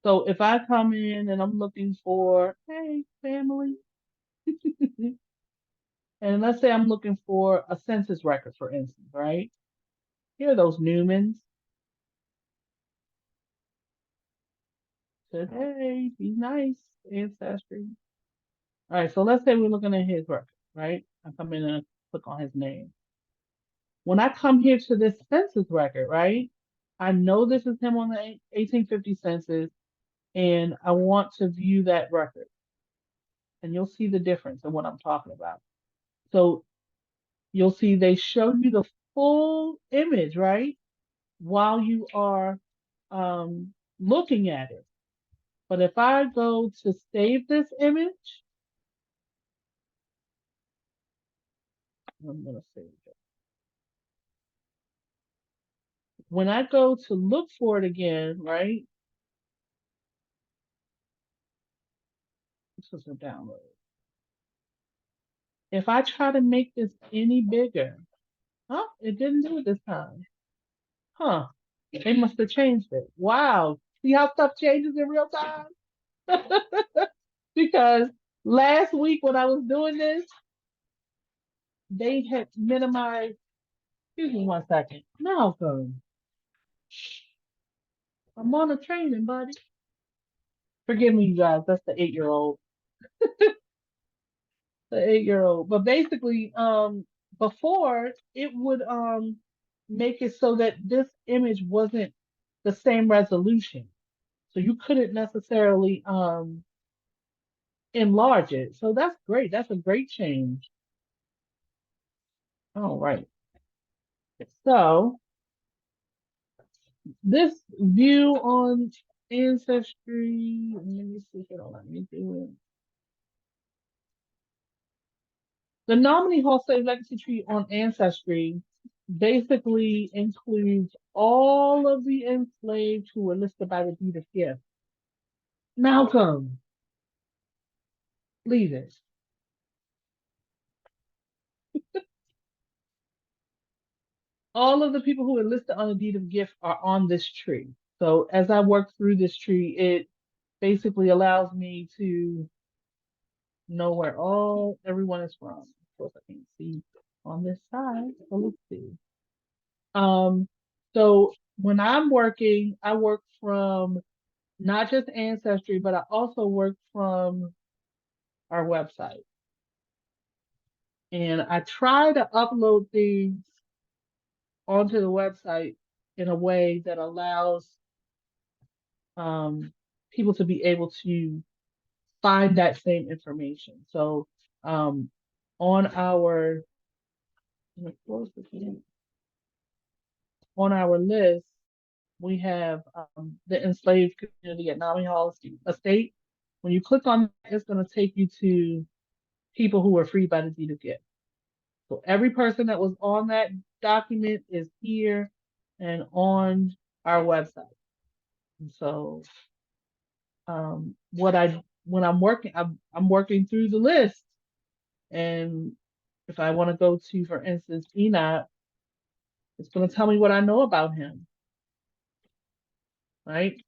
So if I come in and I'm looking for, hey, family, and let's say I'm looking for a census record, for instance, right? Here are those Newmans. Said, hey, be nice, Ancestry. All right, so let's say we're looking at his record, right? I come in and click on his name. When I come here to this census record, right? I know this is him on the 1850 census, and I want to view that record. And you'll see the difference in what I'm talking about. So you'll see they show you the full image, right? While you are looking at it. But if I go to save this image, I'm going to save it. When I go to look for it again, right? This is a download. If I try to make this any bigger, oh, it didn't do it this time. Huh. They must have changed it. Wow. See how stuff changes in real time? Because last week when I was doing this, they had minimized. Excuse me 1 second. Malcolm, I'm on a training, buddy. Forgive me, you guys. That's the 8-year-old. The 8-year-old. But basically, before it would make it so that this image wasn't the same resolution. So you couldn't necessarily enlarge it. So that's great. That's a great change. All right. So this view on Ancestry, let me see if it'll let me do it. The nominee Hall Slave Legacy Tree on Ancestry basically includes all of the enslaved who were listed by the deed of gift. Malcolm, leave it. All of the people who are listed on the deed of gift are on this tree. So as I work through this tree, it basically allows me to know where everyone is from. Of course, I can't see on this side, so let's see. So when I'm working, I work from not just Ancestry, but I also work from our website. And I try to upload things onto the website in a way that allows people to be able to find that same information. So on our list, we have the enslaved community at Nami Hall Estate. When you click on it, it's going to take you to people who were freed by the deed of gift. So every person that was on that document is here and on our website. And so when I'm working, I'm working through the list. And if I want to go to, for instance, Enoch, it's going to tell me what I know about him, right?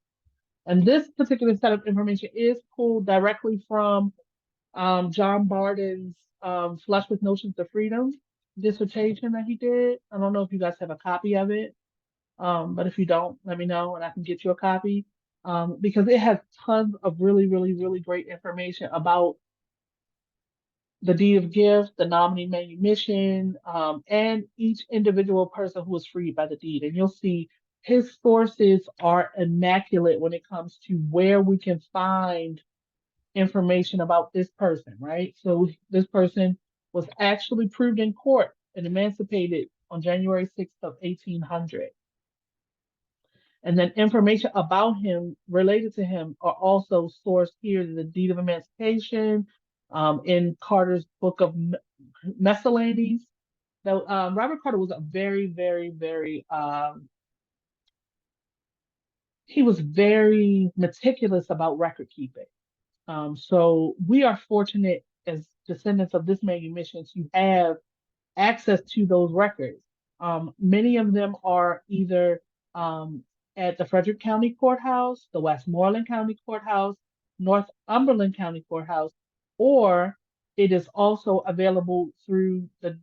And this particular set of information is pulled directly from John Barden's Flush with Notions of Freedom dissertation that he did. I don't know if you guys have a copy of it, but if you don't, let me know and I can get you a copy, because it has tons of really, really, really great information about the deed of gift, the nominee manumission, and each individual person who was freed by the deed. And you'll see his sources are immaculate when it comes to where we can find information about this person, right? So this person was actually proved in court and emancipated on January 6th of 1800. And then information about him related to him are also sourced here in the Deed of Emancipation, in Carter's Book of Miscellanies. Now, Robert Carter was a very, very, very, he was very meticulous about record keeping. So we are fortunate as descendants of this manumission to have access to those records. Many of them are either at the Frederick County Courthouse, the Westmoreland County Courthouse, Northumberland County Courthouse, or it is also available through the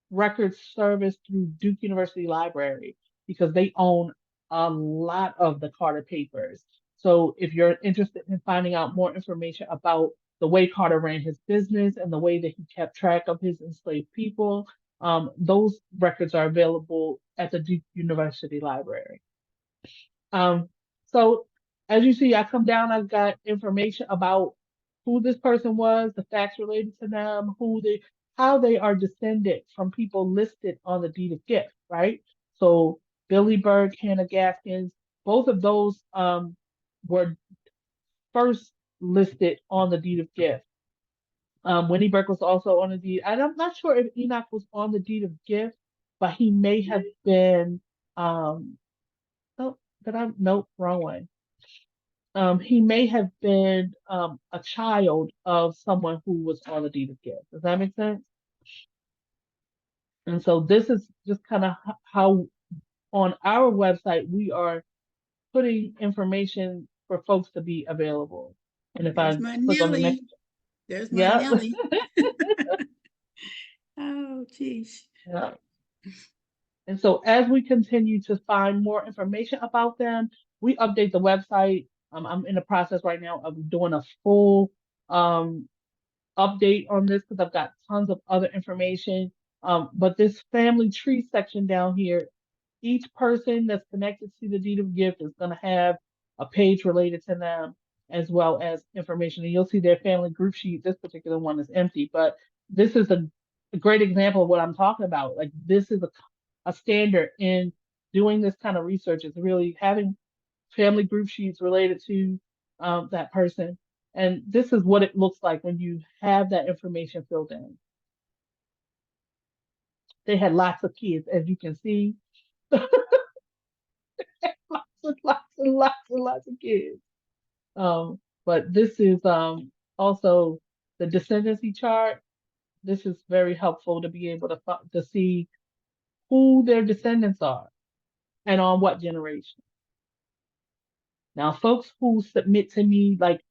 records service through Duke University Library because they own a lot of the Carter papers. So if you're interested in finding out more information about the way Carter ran his business and the way that he kept track of his enslaved people, those records are available at the Duke University Library. Um, so as you see, I come down, I've got information about who this person was, the facts related to them, how they are descended from people listed on the deed of gift, right? So Billy Berg, Hannah Gaskins, both of those were first listed on the deed of gift. Winnie Burke was also on the deed, and I'm not sure if Enoch was on the deed of gift, but he may have been. Oh, nope, wrong one. He may have been a child of someone who was on the deed of gift. Does that make sense? And so this is just kind of how on our website we are putting information for folks to be available. And if There's I my click on the next, Nelly. There's my yeah, Nelly. Oh, geez. yeah. And so as we continue to find more information about them, we update the website. I'm in the process right now of doing a full update on this because I've got tons of other information. But this family tree section down here, each person that's connected to the deed of gift is going to have a page related to them as well as information. And you'll see their family group sheet. This particular one is empty, but this is a great example of what I'm talking about. Like this is a standard in doing this kind of research is really having family group sheets related to that person. And this is what it looks like when you have that information filled in. They had lots of kids, as you can see. Lots of kids. But this is also the descendancy chart. This is very helpful to be able to see who their descendants are and on what generation. Now, folks who submit to me, like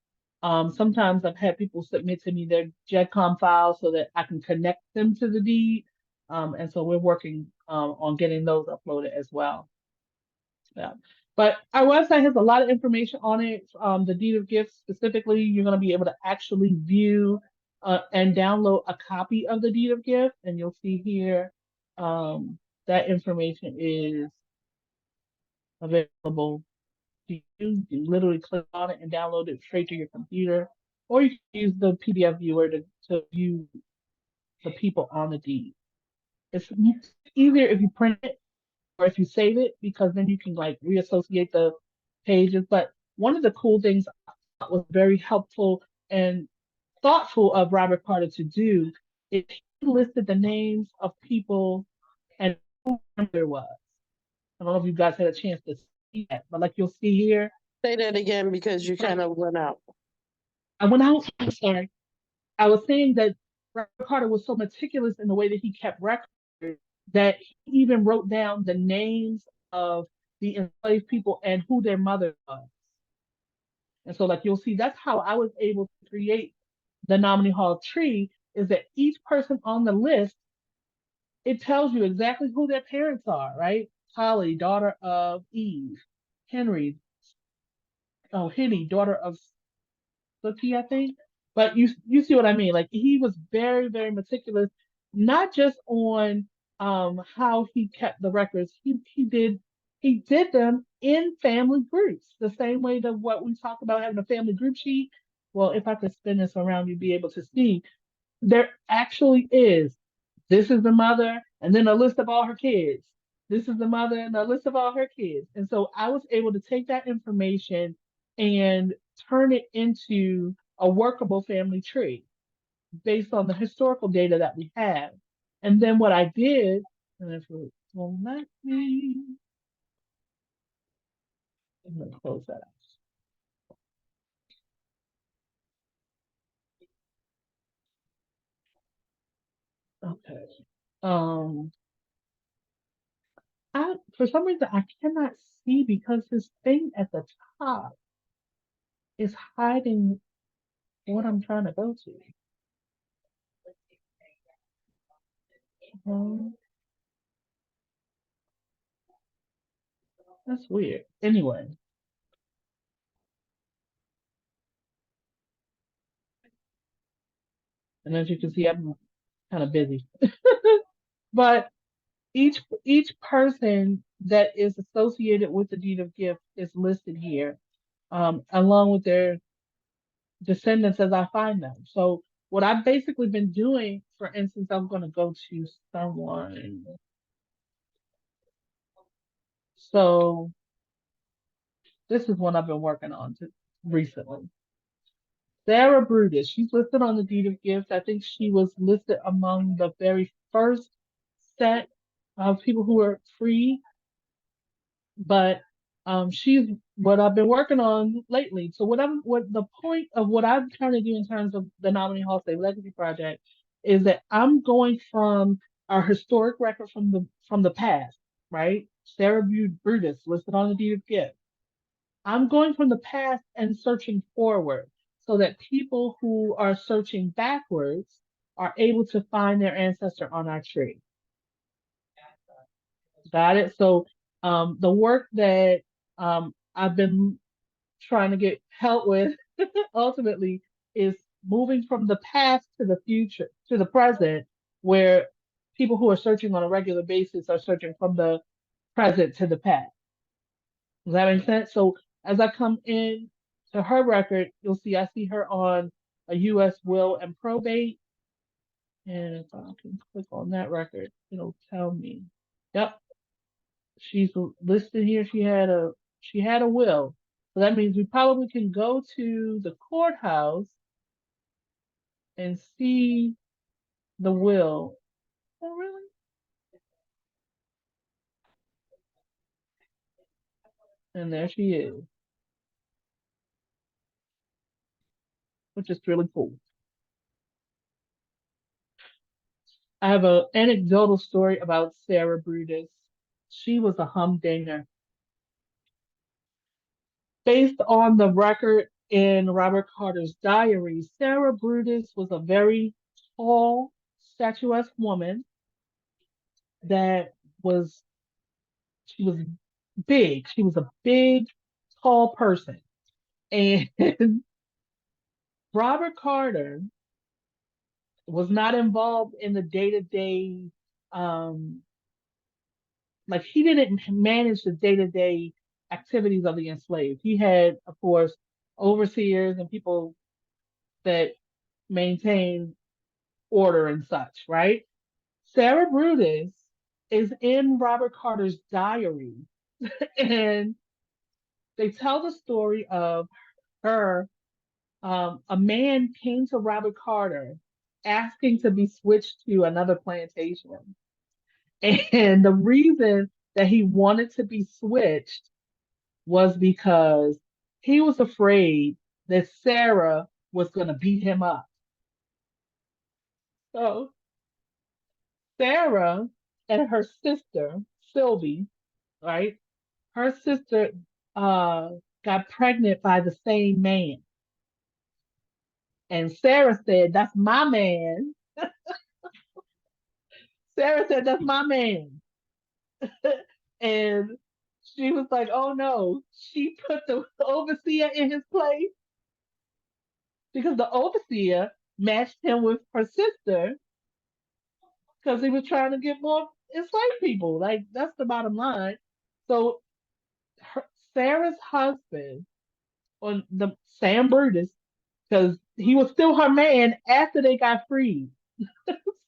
sometimes I've had people submit to me their JEDCOM files so that I can connect them to the deed. And so we're working on getting those uploaded as well. Yeah. But our website has a lot of information on it. The deed of gift specifically, you're going to be able to actually view and download a copy of the deed of gift. And you'll see here that information is available to you. You literally click on it and download it straight to your computer. Or you can use the PDF viewer to view the people on the deed. It's easier if you print it or if you save it, because then you can like reassociate the pages. But one of the cool things I thought was very helpful and thoughtful of Robert Carter to do is he listed the names of people and who there was. I don't know if you guys had a chance to see that, but like you'll see here. Say that again because you kind of went out. I went out, I'm sorry. I was saying that Robert Carter was so meticulous in the way that he kept records that he even wrote down the names of the enslaved people and who their mother was. And so, like you'll see, that's how I was able to create the nominee hall tree, is that each person on the list, it tells you exactly who their parents are, right? Holly, daughter of Eve. Henry, Henny, daughter of Suki, I think. But you see what I mean? Like he was very, very meticulous, not just on how he kept the records. He did them in family groups, the same way that what we talk about having a family group sheet. Well, if I could spin this around, you'd be able to see there actually is. This is the mother, and then a list of all her kids. This is the mother and a list of all her kids. And so I was able to take that information and turn it into a workable family tree based on the historical data that we have. And then what I did, and if it will let me, I'm going to close that out. Okay. Um, for some reason I cannot see because this thing at the top is hiding what I'm trying to go to. Um, that's weird. Anyway, and as you can see, I'm kind of busy. But each person that is associated with the deed of gift is listed here, along with their descendants as I find them. So what I've basically been doing, for instance, I'm going to go to someone. So this is one I've been working on recently. Sarah Brutus, she's listed on the deed of gift. I think she was listed among the very first set of people who were free, but she's what I've been working on lately. So what the point of what I'm trying to do in terms of the Nominee Hall State Legacy Project is that I'm going from our historic record from the past, right? Sarah Brutus listed on the deed of gift. I'm going from the past and searching forward so that people who are searching backwards are able to find their ancestor on our tree. Got it? So the work that I've been trying to get help with ultimately is moving from the past to the future, to the present, where people who are searching on a regular basis are searching from the present to the past. Does that make sense? So as I come in to her record, you'll see I see her on a U.S. will and probate. And if I can click on that record, it'll tell me. Yep, she's listed here. She had a will. So that means we probably can go to the courthouse and see the will. Oh, really? And there she is, which is really cool. I have an anecdotal story about Sarah Brutus. She was a humdinger. Based on the record in Robert Carter's diary, Sarah Brutus was a very tall, statuesque woman that was, she was big. She was a big, tall person. And Robert Carter was not involved in the day to day, like he didn't manage the day to day activities of the enslaved. He had, of course, overseers and people that maintained order and such, right? Sarah Brutus is in Robert Carter's diary, and they tell the story of her. A man came to Robert Carter asking to be switched to another plantation. And the reason that he wanted to be switched was because he was afraid that Sarah was going to beat him up. So Sarah and her sister, Sylvie, right? Her sister got pregnant by the same man. And Sarah said, "That's my man." Sarah said, "That's my man." And she was like, "Oh no." She put the overseer in his place because the overseer matched him with her sister because he was trying to get more enslaved people. Like that's the bottom line. So her, Sarah's husband on the Sam Brutus, because he was still her man after they got freed.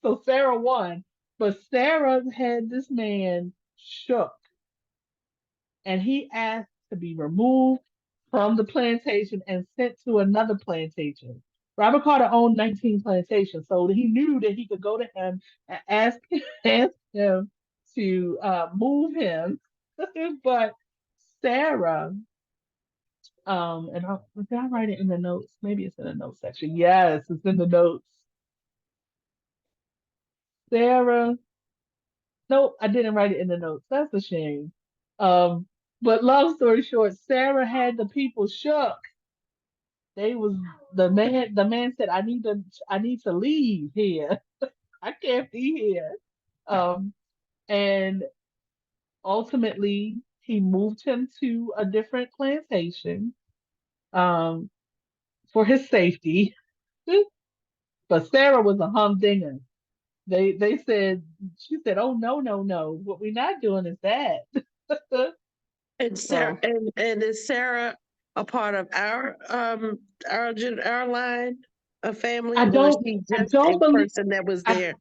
So Sarah won, but Sarah had this man shook, and he asked to be removed from the plantation and sent to another plantation. Robert Carter owned 19 plantations, so he knew that he could go to him and ask him to move him. But Sarah, did I write it in the notes? Maybe it's in the notes section. Yes, it's in the notes. Sarah, nope, I didn't write it in the notes. That's a shame. Um, but long story short, Sarah had the people shook. They was the man said, I need to leave here. I can't be here. Um, and ultimately he moved him to a different plantation, um, for his safety. But Sarah was a humdinger. They said, she said, "Oh no, no, no. What we're not doing is that." And Sarah, So and is Sarah a part of our line of family, I or is don't she I just a don't believe person that was I, there?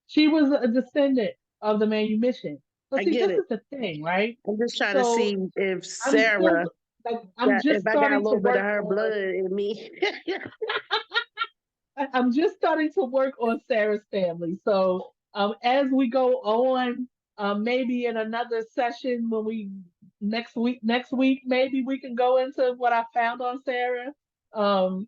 she was a descendant of the manumission. But I see, get this it. is the thing, right? I'm just trying to So see if I'm still Sarah like I'm if just I got a starting to little bit of work her blood on in me. I'm just starting to work on Sarah's family. So as we go on, maybe in another session when we next week, maybe we can go into what I found on Sarah. Um,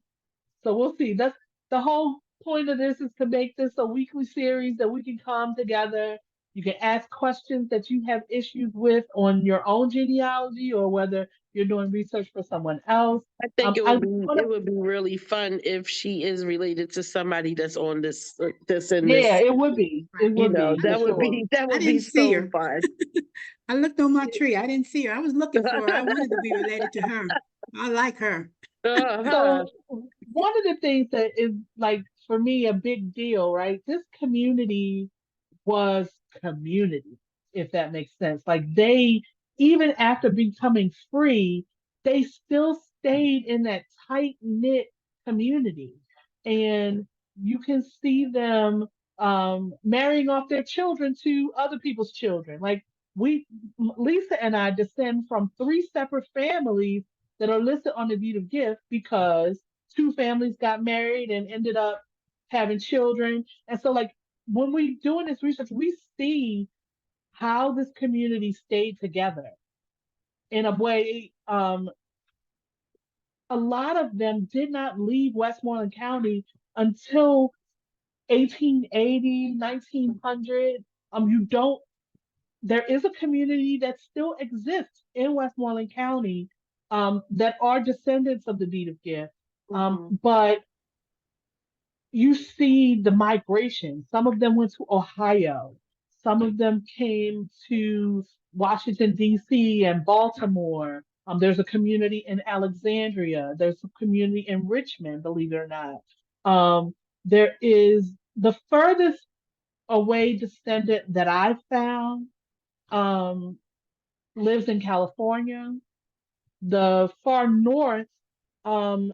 so we'll see. That's the whole point of this, is to make this a weekly series that we can come together. You can ask questions that you have issues with on your own genealogy, or whether you're doing research for someone else. I think I want it to would be really fun if she is related to somebody that's on this in Yeah, this. it would be. It Right. You would know, be I, for sure. that I would be didn't see so her. fun. I looked on my tree. I didn't see her. I was looking for her. I wanted to be related to her. I like her. Uh-huh. So one of the things that is like for me a big deal, right? This community was community, if that makes sense. Like they, even after becoming free, they still stayed in that tight knit community. And you can see them marrying off their children to other people's children. Like we, Lisa and I descend from three separate families that are listed on the deed of gift because two families got married and ended up having children. And so, like, when we doing this research, we see how this community stayed together in a way. A lot of them did not leave Westmoreland County until 1880, 1900. You don't, there is a community that still exists in Westmoreland County, that are descendants of the deed of gift. Mhm. But you see the migration. Some of them went to Ohio. Some of them came to Washington, D.C. and Baltimore. There's a community in Alexandria. There's a community in Richmond, believe it or not. There is the furthest away descendant that I found, um, lives in California. The far north, um,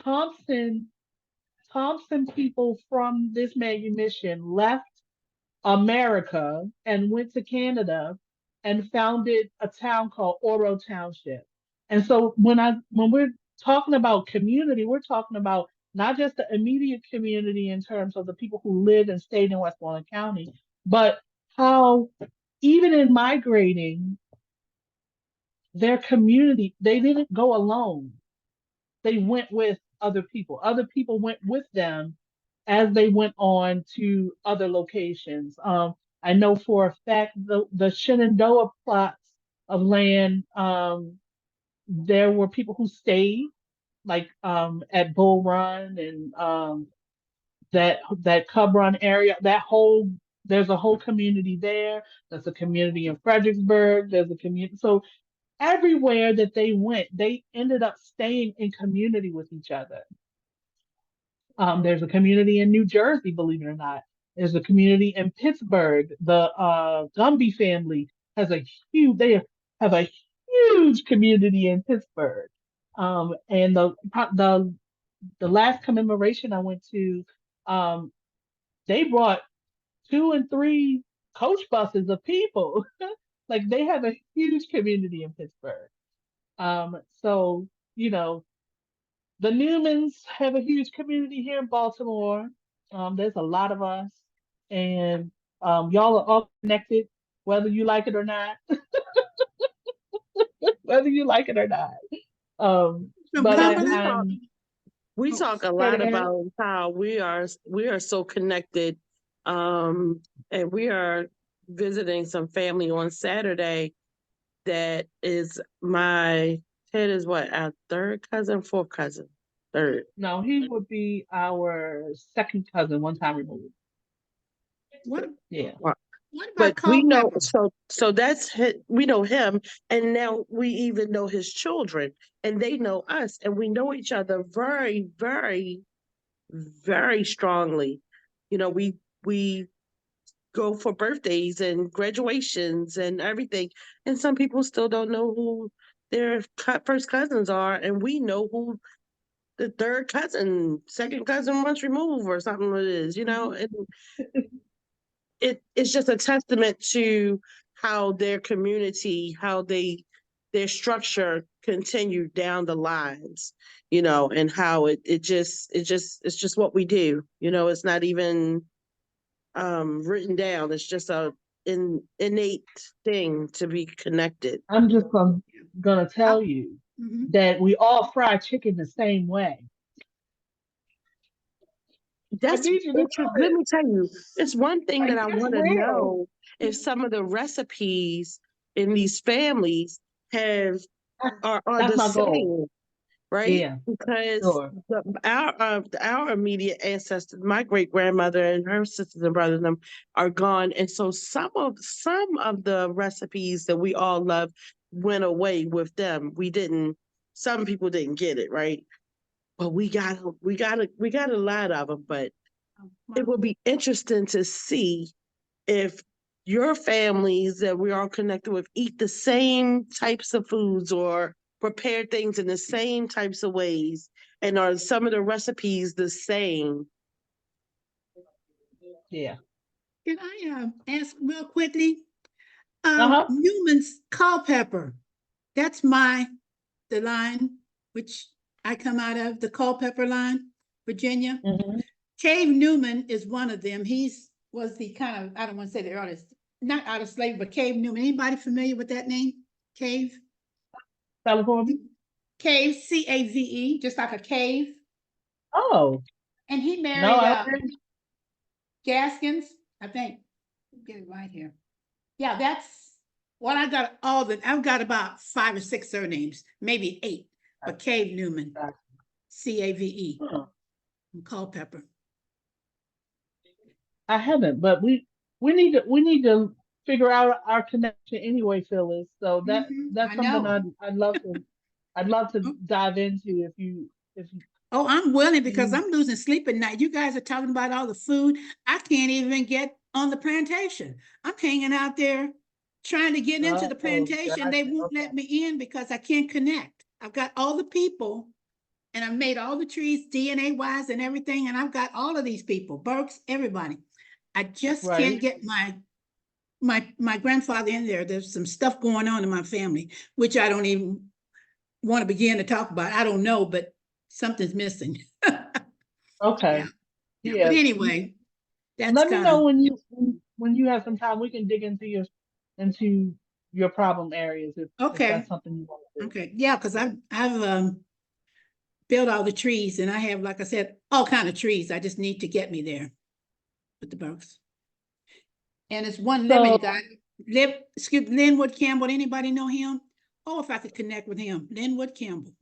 Thompson Thompson people from this manumission left America and went to Canada and founded a town called Oro Township. And so when we're talking about community, we're talking about not just the immediate community in terms of the people who lived and stayed in Westmoreland County, but how even in migrating their community, they didn't go alone. They went with other people. Other people went with them as they went on to other locations. I know for a fact the Shenandoah plots of land, there were people who stayed, like at Bull Run and that Cub Run area. There's a whole community there. There's a community in Fredericksburg. There's a community. So everywhere that they went, they ended up staying in community with each other. There's a community in New Jersey, believe it or not. There's a community in Pittsburgh. The Gumby family has a have a huge community in Pittsburgh. And the last commemoration I went to, um, they brought 2 and 3 coach buses of people. Like they have a huge community in Pittsburgh. So you know, the Newmans have a huge community here in Baltimore. There's a lot of us, and y'all are all connected, whether you like it or not. Whether you like it or not. From But Cumberland? We Oh, talk a say it lot again. about how we are so connected, and we are visiting some family on Saturday. That is my Ted is what, our third cousin, fourth cousin, third. No, he would be our second cousin, one time removed. What, Yeah. what But about we know, Culpeper? so we know him, and now we even know his children, and they know us, and we know each other very, very, very strongly. We go for birthdays and graduations and everything, and some people still don't know who their first cousins are, and we know who the third cousin, second cousin once removed or something it is, and it's just a testament to how their community, how their structure continued down the lines, and how it's just what we do. It's not even written down. It's just a innate thing to be connected. I'm just gonna tell I- you Mhm. that we all fry chicken the same way. I That's need you to know interesting. Let this. me tell you, it's one thing that Like I that's want to real. know if some of the recipes in these families have are That's the my goal. same, right? Yeah, Because sure. our immediate ancestors, my great grandmother and her sisters and brothers, and them are gone, and so some of the recipes that we all love went away with them. We didn't. Some people didn't get it right, but we got a lot of them. But Oh, it wow. would be interesting to see if your families that we're all connected with eat the same types of foods or prepare things in the same types of ways, and are some of the recipes the same. Yeah. Can I ask real quickly? Uh-huh. Newman's Culpeper. That's the line which I come out of, the Culpeper line, Virginia. Hmm. Cave Newman is one of them. Was the kind of, I don't want to say the artist, not out of slavery, but Cave Newman. Anybody familiar with that name? Cave? California? Cave, Cave, just like a cave. Oh, And he no, married I don't. Gaskins, I think. Get it right here. Yeah, that's what I've got about 5 or 6 surnames, maybe 8, but Cave Newman, Cave, Huh. and Culpeper. I haven't, but we need to figure out our connection anyway, Phyllis. So that's I something know. I'd love to Oh, dive into if you oh, I'm willing because you I'm losing sleep at night. You guys are talking about all the food. I can't even get on the plantation. I'm hanging out there trying to get into the oh plantation. They gotcha. won't Okay. let me in because I can't connect. I've got all the people and I've made all the trees DNA wise and everything. And I've got all of these people, Burks, everybody. I just can't Right. get my grandfather in there. There's some stuff going on in my family, which I don't even want to begin to talk about. I don't know, but something's missing. Okay. Yeah. Yeah. But Yeah. anyway, that's Let me kind of know when you have some time. We can dig into your problem areas if okay. that's something you want to do. Okay. Yeah, because I've built all the trees and I have, like I said, all kind of trees. I just need to get me there with the Burks. And it's one So living guy. Linwood Campbell. Anybody know him? Oh, if I could connect with him. Linwood Campbell.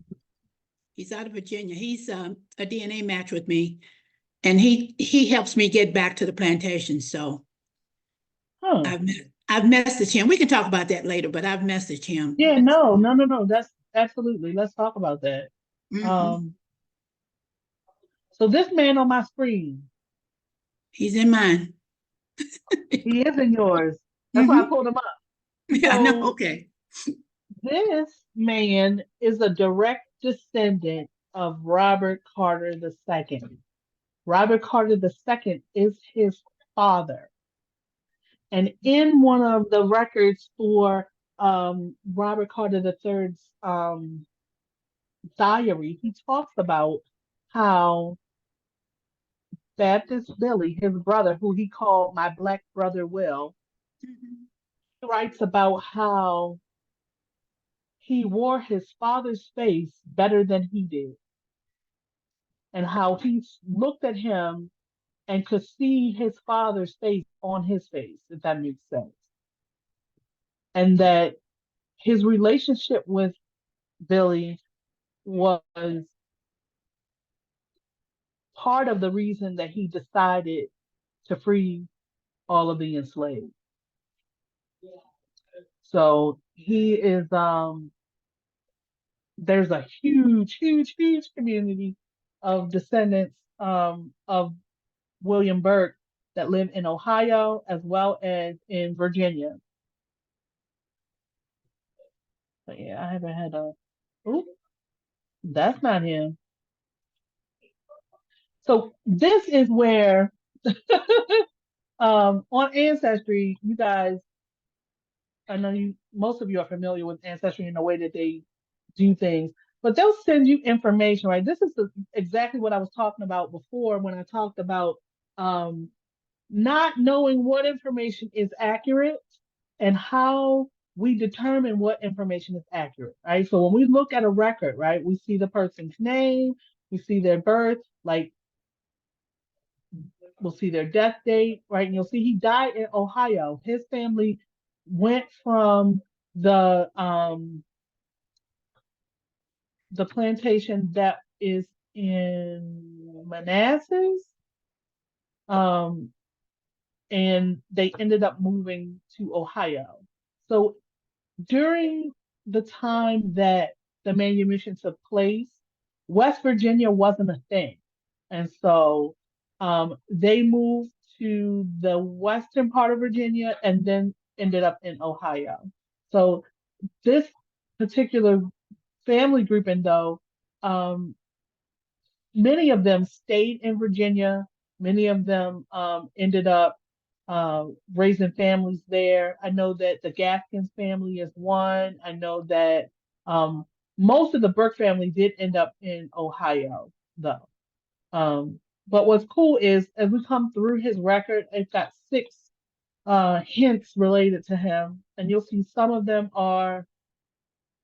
He's out of Virginia. He's a DNA match with me. And he helps me get back to the plantation. So huh. I've messaged him. We can talk about that later, but I've messaged him. Yeah, no. That's absolutely. Let's talk about that. Hmm. Um, so this man on my screen, He's in mine. he is in yours. That's why I Hmm. pulled him up. Yeah, I know. So Okay. this man is a direct descendant of Robert Carter II. Robert Carter II is his father. And in one of the records for Robert Carter III's diary, he talks about how Baptist Billy, his brother, who he called my black brother Will, Mhm. he writes about how he wore his father's face better than he did, and how he looked at him and could see his father's face on his face, if that makes sense. And that his relationship with Billy was part of the reason that he decided to free all of the enslaved. So he is there's a huge community of descendants of William Burke that live in Ohio as well as in Virginia. But yeah, I haven't had a. Oh, that's not him. So this is where on Ancestry, you guys, I know you most of you are familiar with Ancestry and the way that they do things, but they'll send you information, right? This is exactly what I was talking about before when I talked about um, not knowing what information is accurate and how we determine what information is accurate, right? So when we look at a record, right, we see the person's name, we see their birth, like we'll see their death date, right? And you'll see he died in Ohio. His family went from the plantation that is in Manassas, um, and they ended up moving to Ohio. So during the time that the manumission took place, West Virginia wasn't a thing. And so they moved to the western part of Virginia and then ended up in Ohio. So this particular family grouping, though, um, many of them stayed in Virginia. Many of them ended up raising families there. I know that the Gaskins family is one. I know that um, most of the Burke family did end up in Ohio, though. But what's cool is as we come through his record, it's got six hints related to him, and you'll see some of them are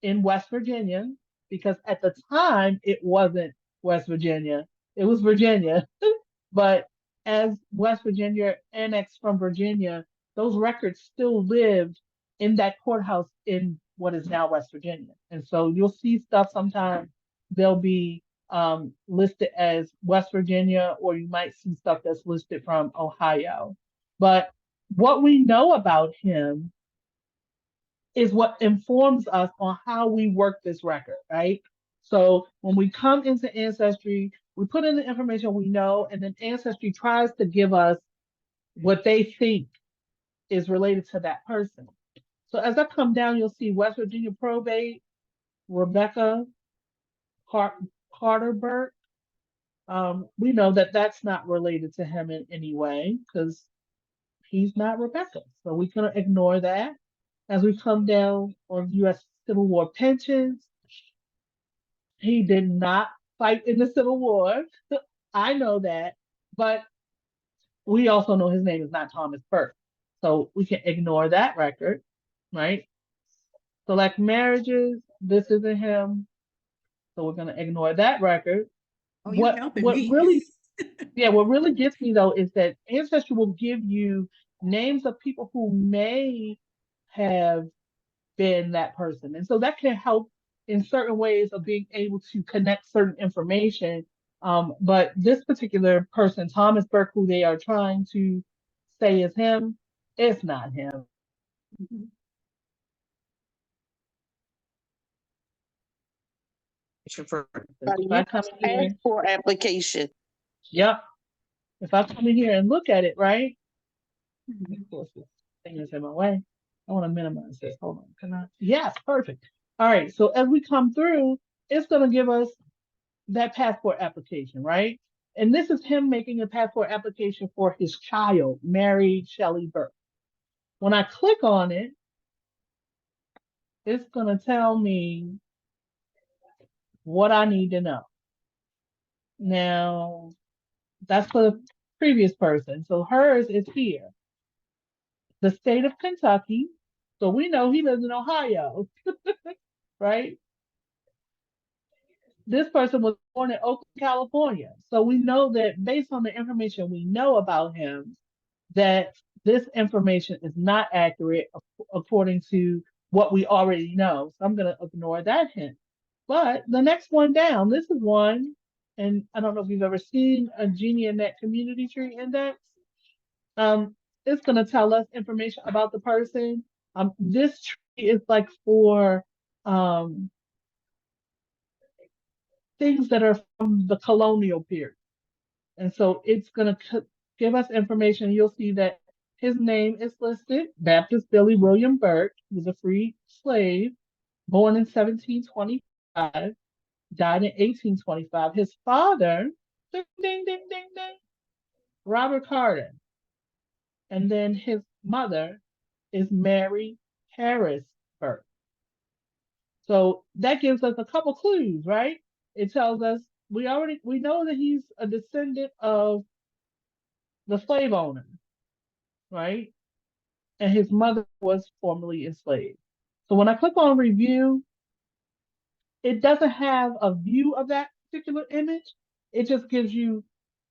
in West Virginia because at the time it wasn't West Virginia, it was Virginia. But as West Virginia annexed from Virginia, those records still lived in that courthouse in what is now West Virginia. And so you'll see stuff sometimes they'll be listed as West Virginia, or you might see stuff that's listed from Ohio. But what we know about him is what informs us on how we work this record, right? So when we come into Ancestry, we put in the information we know, and then Ancestry tries to give us what they think is related to that person. So as I come down, you'll see West Virginia probate, Rebecca Car- Carter Burke. We know that that's not related to him in any way because he's not Rebecca. So we can ignore that. As we come down on U.S. Civil War pensions, he did not fight in the Civil War. I know that, but we also know his name is not Thomas Burke. So we can ignore that record, right? Select marriages, this isn't him. So we're gonna ignore that record. Oh, you're What helping what me. really yeah, what really gets me though is that Ancestry will give you names of people who may have been that person. And so that can help in certain ways of being able to connect certain information. But this particular person, Thomas Burke, who they are trying to say is him, it's not him. Mhm. For If a I U.S. come in here, passport application. yep. If I come in here and look at it, right? Mhm. Of course, this thing is in my way. I want to minimize this. Hold on. Can I? Yes, perfect. All right. So as we come through, it's going to give us that passport application, right? And this is him making a passport application for his child, Mary Shelley Burke. When I click on it, it's going to tell me what I need to know. Now, that's for the previous person. So hers is here. The state of Kentucky. So we know he lives in Ohio, right? This person was born in Oakland, California. So we know that based on the information we know about him, that this information is not accurate according to what we already know. So I'm going to ignore that hint. But the next one down, this is one, and I don't know if you've ever seen a Genie and Net Community Tree Index. It's going to tell us information about the person. This tree is like for um, things that are from the colonial period. And so it's going to give us information. You'll see that his name is listed, Baptist Billy William Burke. He was a free slave, born in 1725, died in 1825. His father, ding, ding, ding, ding, ding, Robert Carter. And then his mother is Mary Harris Burke. So that gives us a couple clues, right? It tells us we know that he's a descendant of the slave owner, right? And his mother was formerly enslaved. So when I click on review, it doesn't have a view of that particular image. It just gives you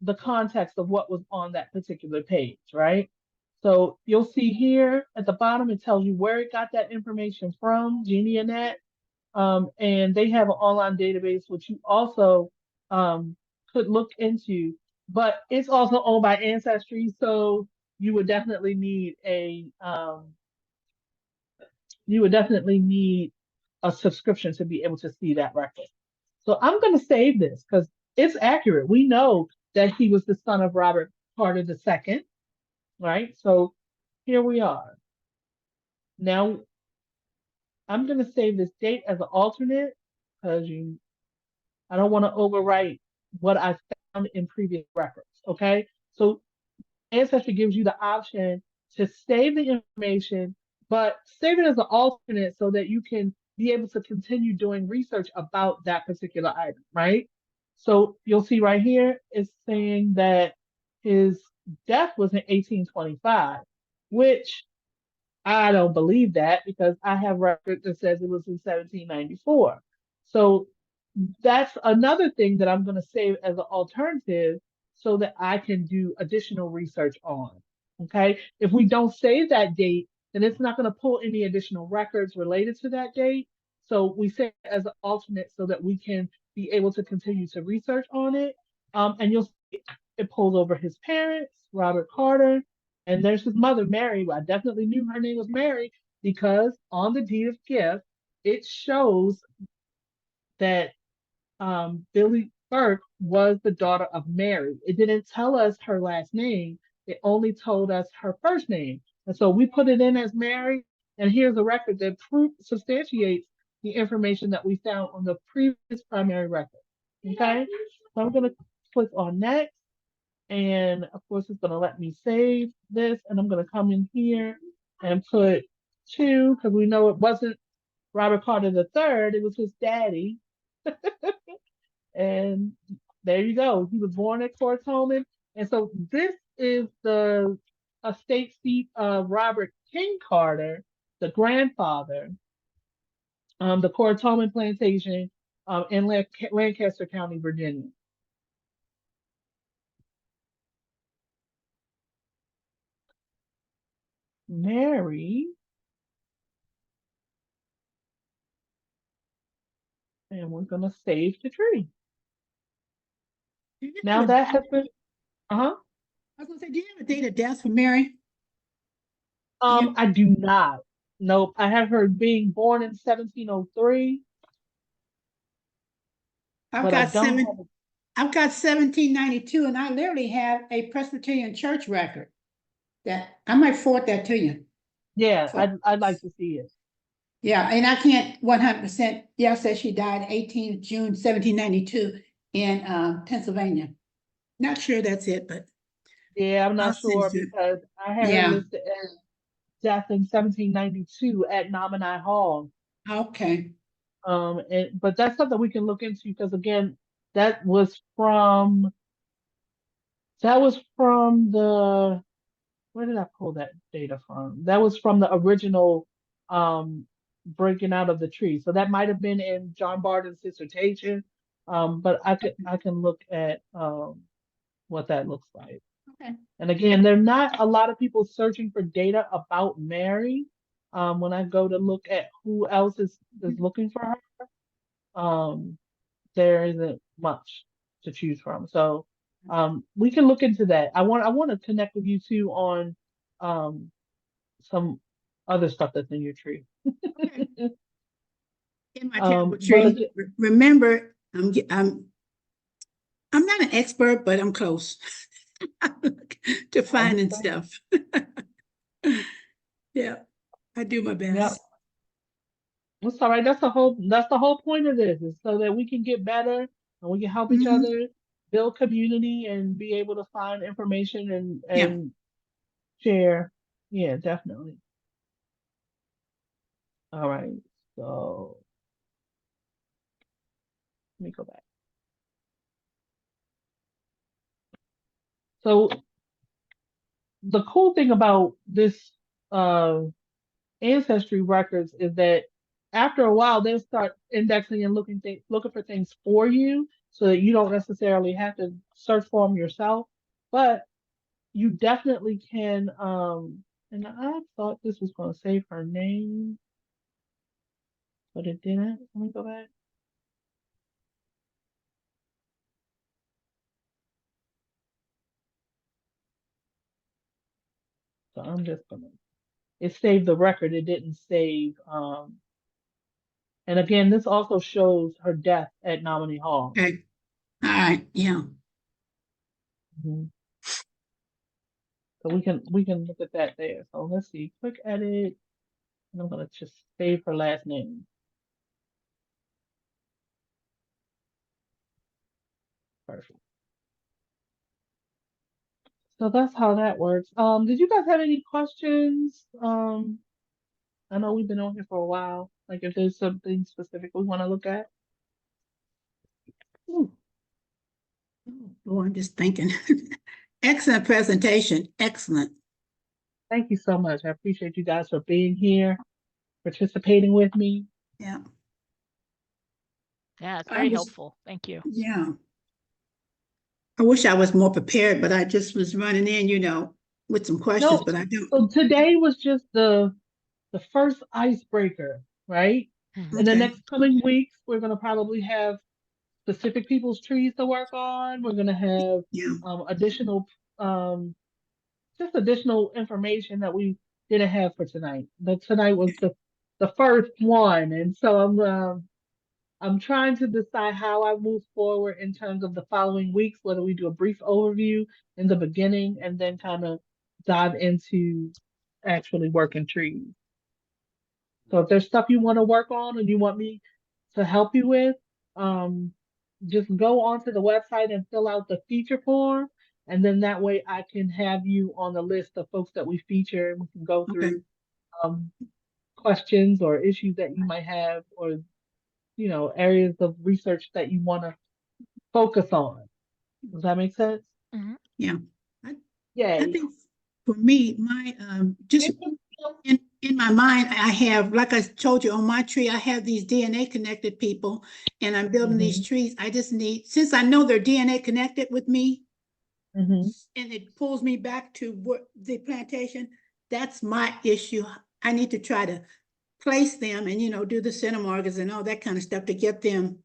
the context of what was on that particular page, right? So you'll see here at the bottom, it tells you where it got that information from, Genie and Net. And they have an online database, which you also could look into, but it's also owned by Ancestry. So you would definitely need a subscription to be able to see that record. So I'm going to save this because it's accurate. We know that he was the son of Robert Carter II, right? So here we are. Now I'm going to save this date as an alternate because I don't want to overwrite what I found in previous records. Okay. So Ancestry gives you the option to save the information, but save it as an alternate so that you can be able to continue doing research about that particular item, right? So you'll see right here, it's saying that his death was in 1825, which I don't believe that because I have record that says it was in 1794. So that's another thing that I'm going to save as an alternative so that I can do additional research on. Okay. If we don't save that date, then it's not going to pull any additional records related to that date. So we save it as an alternate so that we can be able to continue to research on it. And you'll see it pulls over his parents, Robert Carter, and there's his mother, Mary. I definitely knew her name was Mary because on the deed of gift, it shows that Billy Burke was the daughter of Mary. It didn't tell us her last name. It only told us her first name. And so we put it in as Mary. And here's a record that substantiates the information that we found on the previous primary record. Okay. So I'm going to click on next. And of course, it's going to let me save this. And I'm going to come in here and put 2 because we know it wasn't Robert Carter III. It was his daddy. And there you go. He was born at Cortoman. And so this is the estate seat of Robert King Carter, the grandfather, the Cortoman plantation in Lancaster County, Virginia. Mary, and we're going to save the tree. Do you have Now a- that has been, uh-huh. I was gonna say, do you have a date of death for Mary? I do not. Nope. I have her being born in 1703, I've but I got don't have. I've got 1792, and I literally have a Presbyterian church record that I might forward that to you. Yeah, So, I'd like to see it. yeah, and I can't 100%. Yeah, says she died 18th June 1792 in Pennsylvania. Not sure that's it, but Yeah, I'm I'll not send sure you. because I had her Yeah. listed as death in 1792 at Nominee Hall. Okay. But that's something we can look into because again, that was from the where did I pull that data from? That was from the original um breaking out of the tree. So that might have been in John Barton's dissertation. But I can look at what that looks like. Okay. And again, there are not a lot of people searching for data about Mary. When I go to look at who else is looking for her, there isn't much to choose from. So we can look into that. I want to connect with you too on some other stuff that's in your tree. Okay. In my Um, terrible but tree. again, Remember, I'm not an expert, but I'm close to I finding understand. stuff. Yeah, I do my Yeah, best. that's all right. That's the whole point of this is so that we can get better and we can help each Mhm. other build community and be able to find information Yeah. and share. Yeah, definitely. All right. So let me go back. So the cool thing about this uh ancestry records is that after a while they'll start indexing and looking for things for you so that you don't necessarily have to search for them yourself. But you definitely can and I thought this was going to save her name, but it didn't. Let me go back. So I'm just gonna it saved the record. It didn't save and again this also shows her death at Nominee Hall. Okay. All right. Yeah. Mhm. So we can look at that there. So let's see, quick edit, and I'm gonna just save her last name. Perfect. So that's how that works. Did you guys have any questions? I know we've been on here for a while. Like if there's something specific we want to look at. Ooh. Oh, I'm just thinking. Excellent presentation. Excellent. Thank you so much. I appreciate you guys for being here, participating with me. Yeah. Yeah, it's I very was, helpful. Thank you. yeah. I wish I was more prepared, but I just was running in, with some questions, No, but I don't. so today was just the first icebreaker, right? In the Mhm. Okay. next coming weeks, we're gonna probably have specific people's trees to work on. We're gonna have Yeah. additional um, just additional information that we didn't have for tonight. But tonight was the first one, and so I'm trying to decide how I move forward in terms of the following weeks. Whether we do a brief overview in the beginning and then kind of dive into actually working trees. So if there's stuff you want to work on and you want me to help you with, um, just go onto the website and fill out the feature form. And then that way I can have you on the list of folks that we feature and we can go Okay. through um, questions or issues that you might have or, areas of research that you want to focus on. Does that make sense? Mhm. Yeah. I, I Yay. think for me, my just in my mind, I have, like I told you on my tree, I have these DNA connected people, and I'm building these Mhm, trees. I just need, since I know they're DNA connected with me, mhm. and it pulls me back to what the plantation, that's my issue. I need to try to place them and, do the centimorgans and all that kind of stuff to get them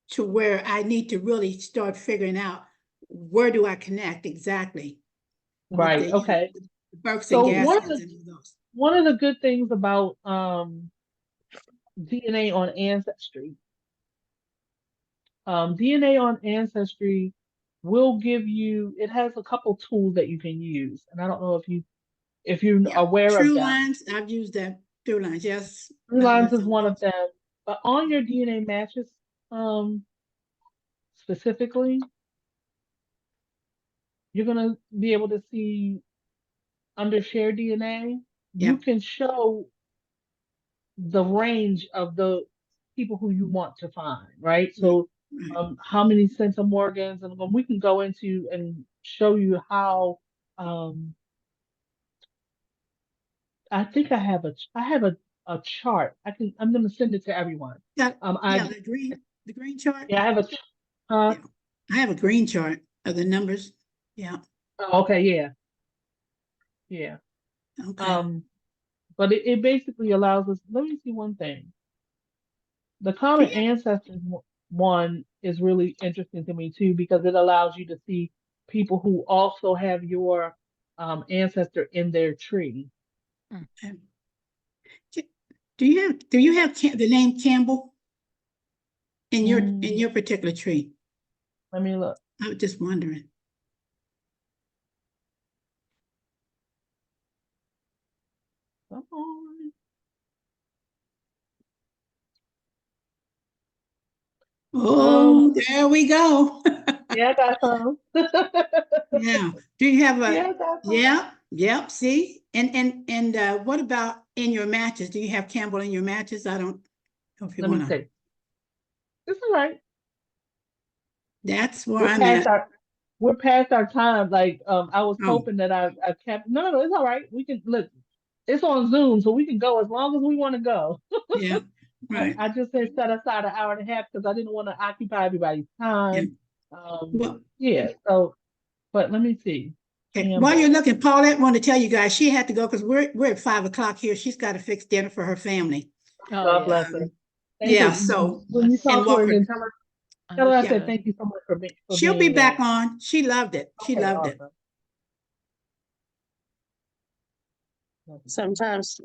to where I need to really start figuring out where do I connect exactly with Right. Okay. the Burks and So one of Gaskins the and all those. one of the good things about DNA on Ancestry, DNA on Ancestry will give you. It has a couple tools that you can use, and I don't know if you're Yeah, aware of True them. Lines, I've used that, True Lines, yes. Three I've lines used is those. one of them, but on your DNA matches, specifically, you're gonna be able to see under shared DNA. Yeah, You can show the range of the people who you want to find, right? right, So, right. how many centimorgans, and we can go into and show you how. Um, I think I have a chart. I'm going to send it to everyone. Yeah, I yeah, the green chart. Yeah, I have Yeah, I have a green chart of the numbers. Yeah, oh, okay, yeah, yeah. okay. Um, but it basically allows us. Let me see one thing. The Do common you, ancestors one is really interesting to me too because it allows you to see people who also have your ancestor in their tree. um, do you have the name Campbell in Mm, your particular tree? let me look. I was just wondering. Come on. Oh, there we go. Yeah, I got some. Yeah. Do you have Yeah, a, I got some. yeah, yep, see? And what about in your matches? Do you have Campbell in your matches? I don't know if you Let me wanna, see. It's all right. that's where We're I'm past at. our we're past our time. Like I was Oh, hoping that I kept. No, it's all right. We can look. It's on Zoom, so we can go as long as we want to go. yeah, But right. I just said set aside an hour and a half because I didn't want to occupy everybody's Yeah. time. Well, Yeah. So, but let me see. okay. While you're Campbell. looking, Paulette wanted to tell you guys she had to go because we're at 5 o'clock here. She's got to fix dinner for her family. Oh, God yeah. bless her. Thank Yeah, you. so When you and talk to her Walker, again, tell her I yeah, said Understood. thank you so much for she'll be being back there. on. She loved it. She Okay, loved it. awesome. Sometimes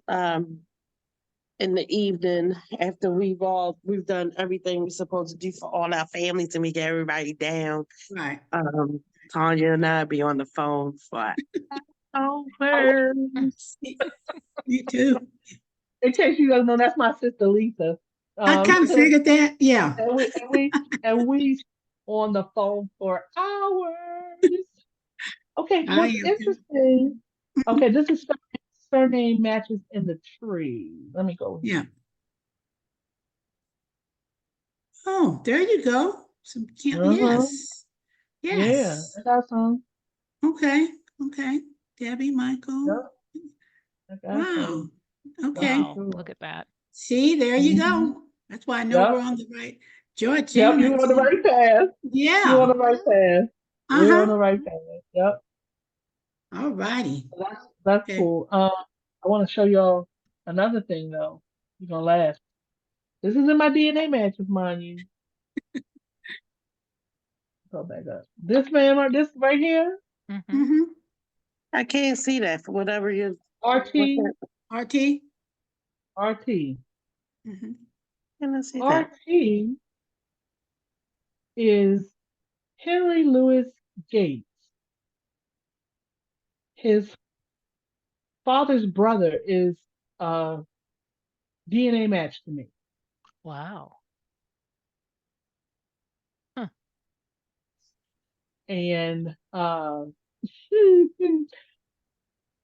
in the evening after we've done everything we're supposed to do for all our families and we get everybody down. Right. Tanya and I be on the phone for Oh, hours. Me too. in case you don't know, that's my sister Lisa. I kind of figured that. Yeah. And we on the phone for hours. Okay, I what's am too. interesting? Okay, this is surname matches in the tree. Let me go here. Yeah. Oh, there you go. Some camp. Uh-huh. Yes. Yeah, Yes. I got some. Okay. Okay. Debbie, Michael. Yep, I got Wow. some. Okay. Dr. Wow, look Seuss. at that. See, there you Mm-hmm. go. That's why I know we're Yep. on the right. George Yep, Janice. you're on the right path. You're on Yeah. the right path. We're on Uh-huh. the right path. Yep. All righty. So that's Okay. cool. I want to show y'all another thing though. You're gonna laugh. This is in my DNA matches, mind you. Go back up. This right here, Mm-hmm. Mm-hmm. I can't see that for whatever you what's RT, that? RT. RT. Mm-hmm. Can I see that? RT is Henry Louis Gates. His father's brother is a DNA match to me. Wow. Huh. And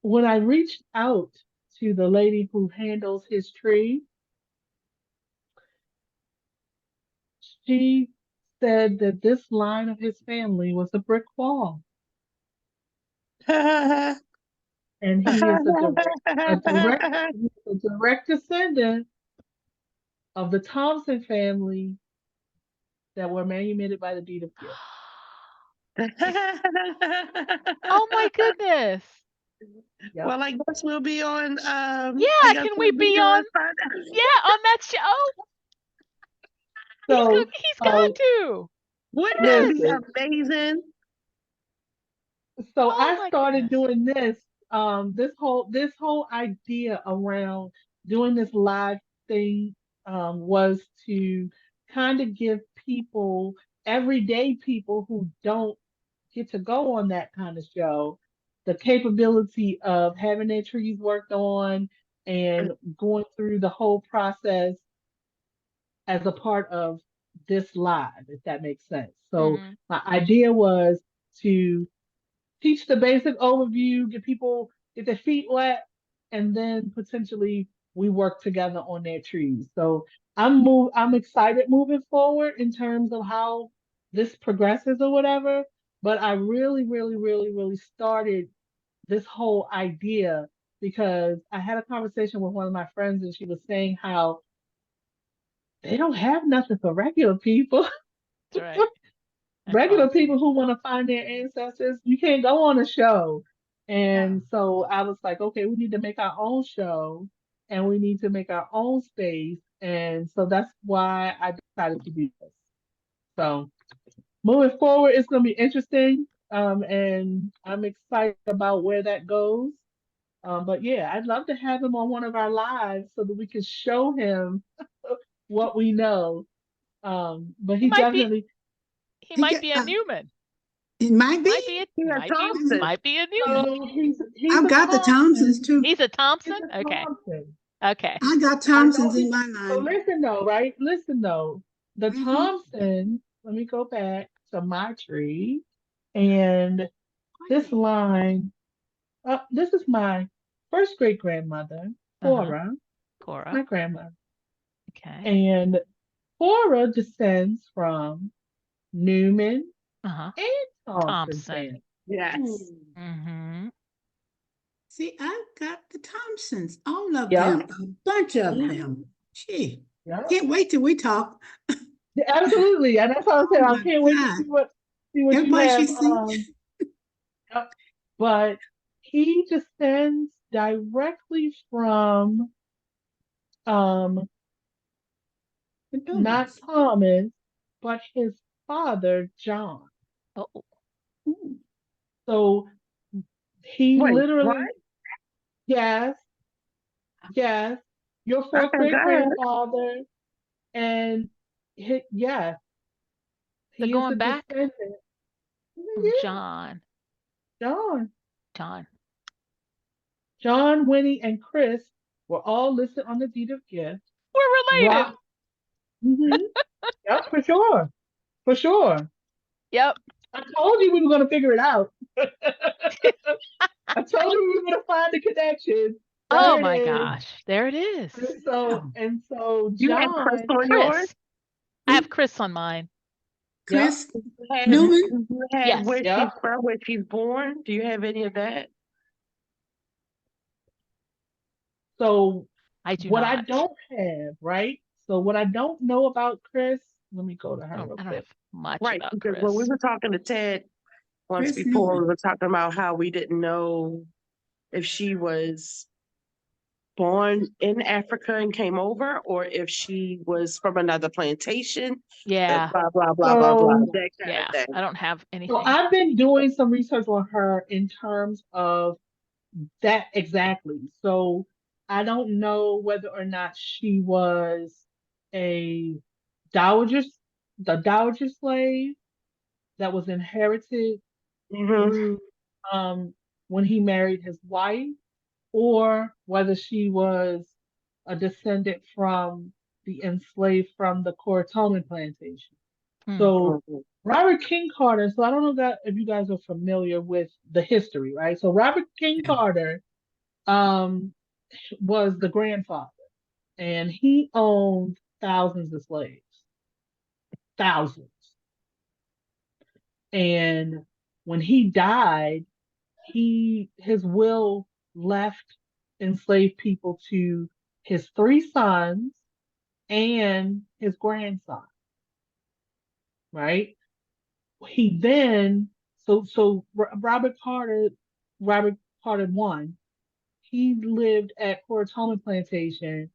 when I reached out to the lady who handles his tree, she said that this line of his family was a brick wall, and he is he's a direct descendant of the Thompson family that were manumitted by the deed of gift. Oh my goodness. Yep. Well, I guess we'll be on. I Yeah, guess can we we'll be be on? doing fun. Yeah, on that show. So, He's got uh, to. Wouldn't that Yes. be listen. amazing? So Oh I my started goodness. doing this this whole idea around doing this live thing was to kind of give people, everyday people who don't get to go on that kind of show, the capability of having their trees worked on and going through the whole process as a part of this live, if that makes sense. So Mhm. my idea was to teach the basic overview, get their feet wet, and then potentially we work together on their trees. So I'm excited moving forward in terms of how this progresses or whatever. But I really, really, really, really started this whole idea because I had a conversation with one of my friends and she was saying how they don't have nothing for regular people. That's right. That's Regular awesome. people who want to find their ancestors, you can't go on a show. Yeah. And so I was like, okay, we need to make our own show and we need to make our own space. And so that's why I decided to do this. So moving forward, it's going to be interesting. And I'm excited about where that goes. But yeah, I'd love to have him on one of our lives so that we can show him what we know. But He he might be definitely, he He might get, be a Newman. it might be. Might be a Yeah, might be Thompson. might be a Newman. so he's I've a got the Thompsons Thompson. too. He's a He's Thompson? a Okay. Thompson. Okay. I got I know Thompsons he. in my So line. listen though, right? Listen though. The Hmm. Thompson. Let me go back to my tree, and this line. This is my first great grandmother, Uh-huh. Cora, Cora. my grandmother, Okay. and Cora descends from Newman Uh-huh. and Thompson Thompson. family. Yes. Mm-hmm. See, I've got the Thompsons, all of them, Yep. a bunch of Mhm. them. Gee, Yep. can't wait till we talk. Yeah, absolutely, and that's what I said. Oh I my can't wait to God. see what you Everybody have. should see Yep. But he descends directly from um the not Newmans. Thomas, but his father John. Oh, Ooh. So he Wait, what? literally, yes, yes, your fourth Okay, great go ahead. grandfather, and yes, they're he is a going back descendant. from Yeah, John. John, John. John, Winnie, and Chris were all listed on the deed of gift. We're related. Rock, hmm yep, for sure, for sure. Yep. I told you we were going to figure it out. I told you we were going to find the connection. Oh There it my is. gosh. There it is. And so You have Chris John, on yours? Chris. I have Chris on mine. yep, Chris Do you have, Newman. do you have Yes. where she's yep. from, where she's born? Do you have any of that? So I do what I not. don't have, right? So what I don't know about Chris, let me go to her real I don't quick. have much Right, about because when we Chris. were talking to Ted once Chris before, we Newman. were talking about how we didn't know if she was born in Africa and came over, or if she was from another plantation, Yeah. blah, blah, blah, blah, blah, So that kind of Yeah. thing. I don't have so anything. I've been doing some research on her in terms of that exactly. So I don't know whether or not she was a dowager, the dowager slave that was inherited Hmm. through when he married his wife, or whether she was a descendant from the enslaved from the Coratoman plantation. Hmm. So Robert King Carter, so I don't know that if you guys are familiar with the history, right? So Robert King Yeah. Carter um was the grandfather and he owned thousands of slaves. Thousands. And when he died, his will left enslaved people to his three sons and his grandson, right? He then Robert Carter one, he lived at Coratoman Plantation,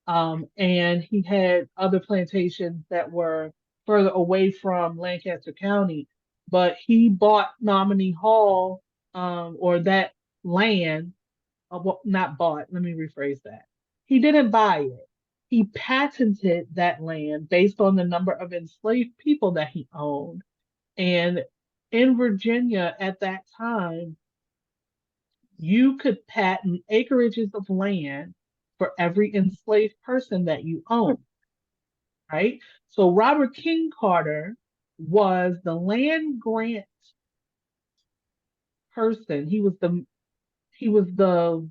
and he had other plantations that were further away from Lancaster County. But he bought Nominee Hall, or that land, well, not bought, let me rephrase that. He didn't buy it. He patented that land based on the number of enslaved people that he owned. And in Virginia at that time, you could patent acreages of land for every enslaved person that you own, right? So Robert King Carter was the land grant person. He was the he was the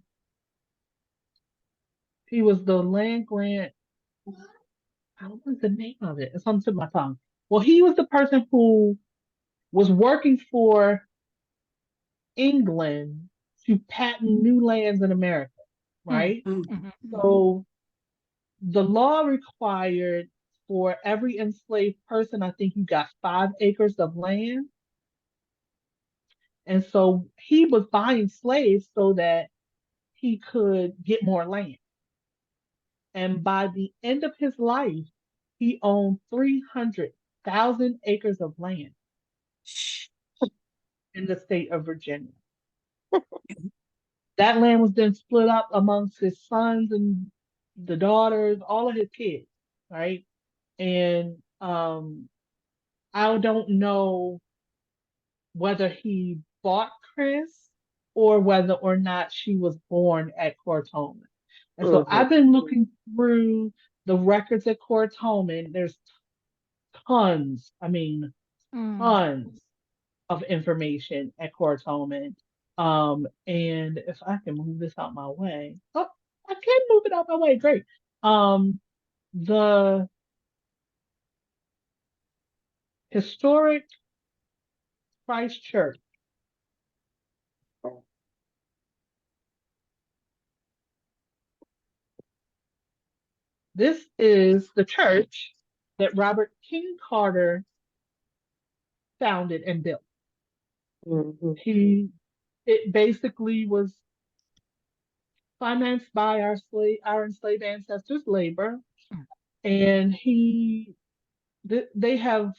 land grant. What was the name of it? It's on the tip of my tongue. Well, he was the person who was working for England to patent new lands in America, Mm. right? Mhm. So the law required for every enslaved person, I think you got 5 acres of land. And so he was buying slaves so that he could get more land. And by the end of his life, he owned 300,000 acres of land in the state of Virginia. That land was then split up amongst his sons and the daughters, all of his kids, right? And I don't know whether he bought Chris or whether or not she was born at Cortona. And so Mm-hmm. I've been looking through the records at Cortona. There's tons, I mean, Mm. tons of information at Cortona. And if I can move this out my way, oh, I can move it out my way. Great. The historic Christ Church. This is the church that Robert King Carter founded and built. Mm-hmm. It basically was financed by our enslaved ancestors' labor, Mm. and they have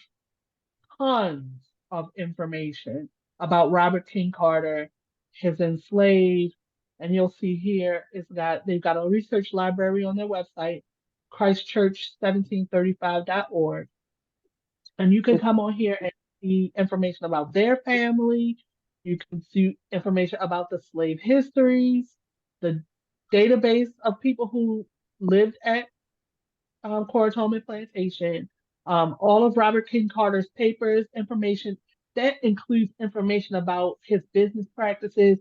tons of information about Robert King Carter, his enslaved, and you'll see here they've got a research library on their website, christchurch1735.org. And you can come on here and see information about their family. You can see information about the slave histories, the database of people who lived at Coratomi Plantation, all of Robert King Carter's papers, information that includes information about his business practices,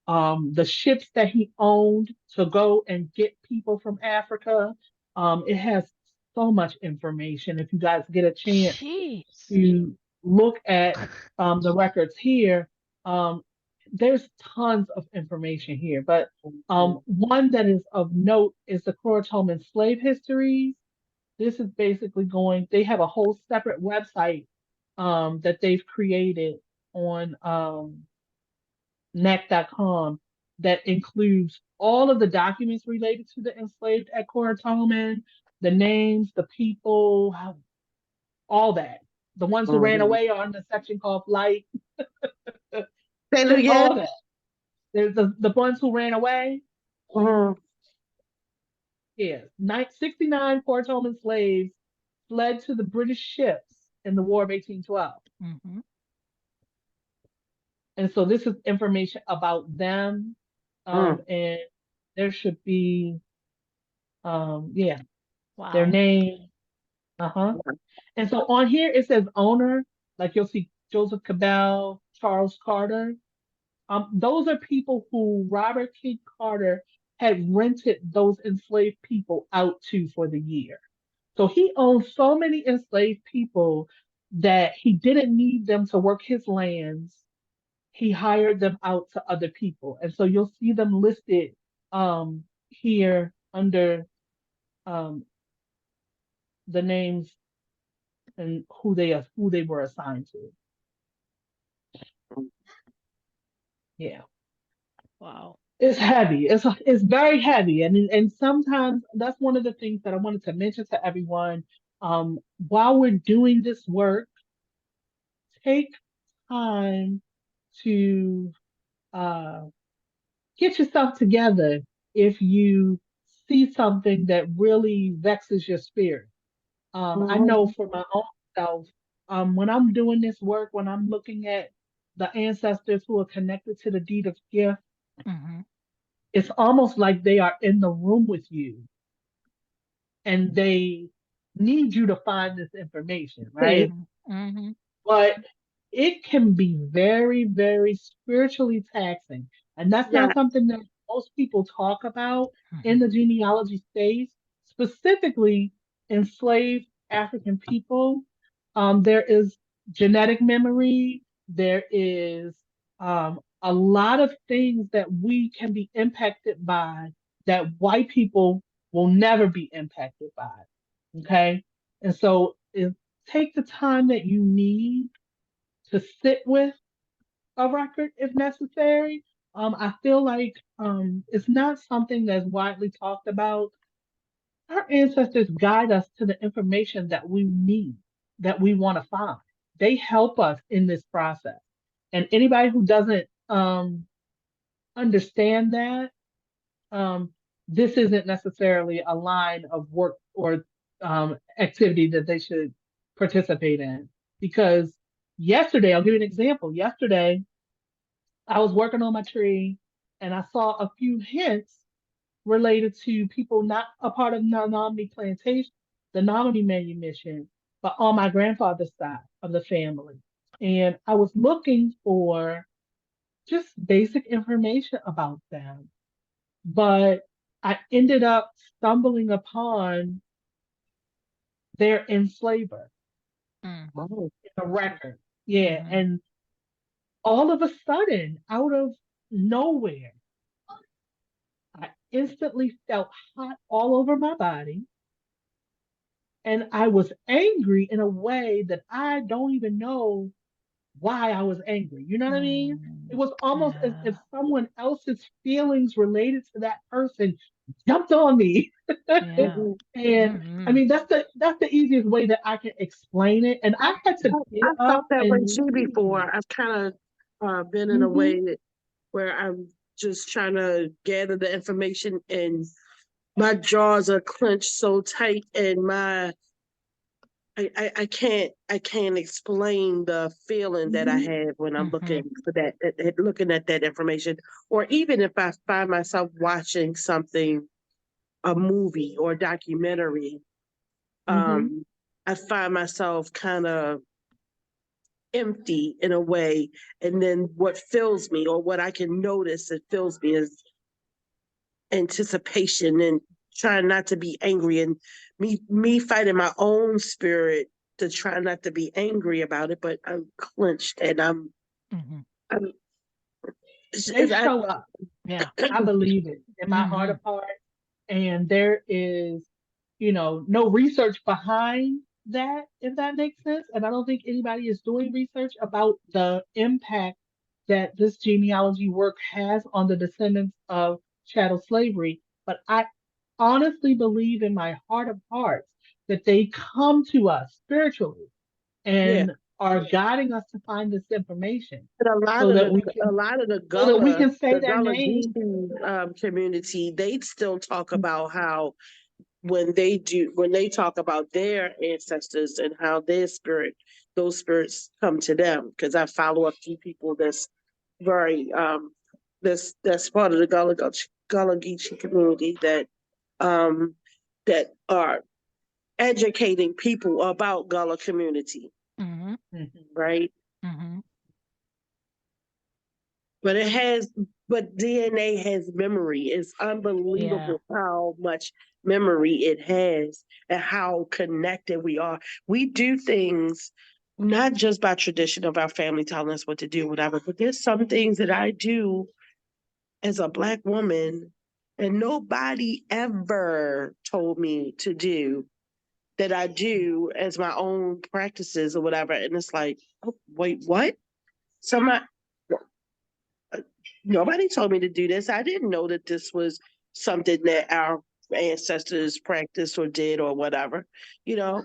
the ships that he owned to go and get people from Africa. It has so much information. If you guys get a chance Jeez. to look at the records here, there's tons of information here. But one that is of note is the Croatoan slave histories. This is basically they have a whole separate website that they've created on neck.com that includes all of the documents related to the enslaved at Croatoan, the names, the people, all that. The ones who ran Mm-hmm. away are in the section called Flight. Say it Just again. all that. There's the ones who ran away. Mm-hmm. Yeah, 69 Portoman slaves fled to the British ships in the War of 1812. Mhm. And so this is information about them. And there should be, their Wow. name. Uh-huh. And so on here it says owner, like you'll see Joseph Cabell, Charles Carter. Those are people who Robert King Carter had rented those enslaved people out to for the year. So he owned so many enslaved people that he didn't need them to work his lands. He hired them out to other people. And so you'll see them listed here under um, the names and who they were assigned to. Yeah. Wow. It's heavy. It's very heavy, and sometimes that's one of the things that I wanted to mention to everyone. While we're doing this work, take time to uh, get yourself together if you see something that really vexes your spirit. I know Mhm. for my own self, when I'm doing this work, when I'm looking at the ancestors who are connected to the deed of gift, Mhm. it's almost like they are in the room with you and they need you to find this information, right? Mhm. Mhm. But it can be very, very spiritually taxing. And that's Yeah, not something that most people talk about in Mhm. the genealogy space, specifically enslaved African people. There is genetic memory, there is a lot of things that we can be impacted by that white people will never be impacted by. Okay. And so take the time that you need to sit with a record if necessary. I feel like it's not something that's widely talked about. Our ancestors guide us to the information that we need, that we want to find. They help us in this process. And anybody who doesn't understand that, um, this isn't necessarily a line of work or activity that they should participate in. Because yesterday, I'll give you an example. Yesterday, I was working on my tree and I saw a few hints related to people not a part of the Nominee Plantation, the Nominee Manumission, but on my grandfather's side of the family. And I was looking for just basic information about them, but I ended up stumbling upon their enslaver Mm. wow. in a record. Yeah, Mhm. and all of a sudden, out of nowhere, I instantly felt hot all over my body. And I was angry in a way that I don't even know why I was angry. You know what I mean? It Mm. was almost as if Yeah. someone else's feelings related to that person jumped on me. Yeah. Mhm. And I Mhm. mean that's the easiest way that I can explain it. And I had to get I felt up that way and too before. leave. I've kind of been in a Hmm. way where I'm just trying to gather the information, and my jaws are clenched so tight, and I can't explain the feeling that I Hmm. have when I'm looking Mhm. for that looking at that information, or even if I find myself watching something, a movie or documentary, Hmm. um, I find myself kind of empty in a way, and then what fills me, or what I can notice that fills me, is anticipation and trying not to be angry, and me fighting my own spirit to try not to be angry about it, but I'm clenched and Mhm. I'm They it's- I, show up. I believe it in my heart Mhm. of hearts. And there is, no research behind that, if that makes sense. And I don't think anybody is doing research about the impact that this genealogy work has on the descendants of chattel slavery. But I honestly believe in my heart of hearts that they come to us spiritually yeah. and are guiding us to find this information But so that we a can lot of so that we can The say their Gullah name. Geechee community, they still talk about how when they talk about their ancestors and how those spirits come to them. Because I follow a few people that's very that's part of the Gullah Geechee community um that are educating people about Gullah community, Mhm. Mhm. right? Mhm. But but DNA has memory. It's Yeah. unbelievable how much memory it has and how connected we are. We do things not just by tradition of our family telling us what to do, whatever, but there's some things that I do as a Black woman and nobody ever told me to do, that I do as my own practices or whatever. And it's like, oh, wait, what? So nobody told me to do this. I didn't know that this was something that our ancestors practiced or did or whatever. You know,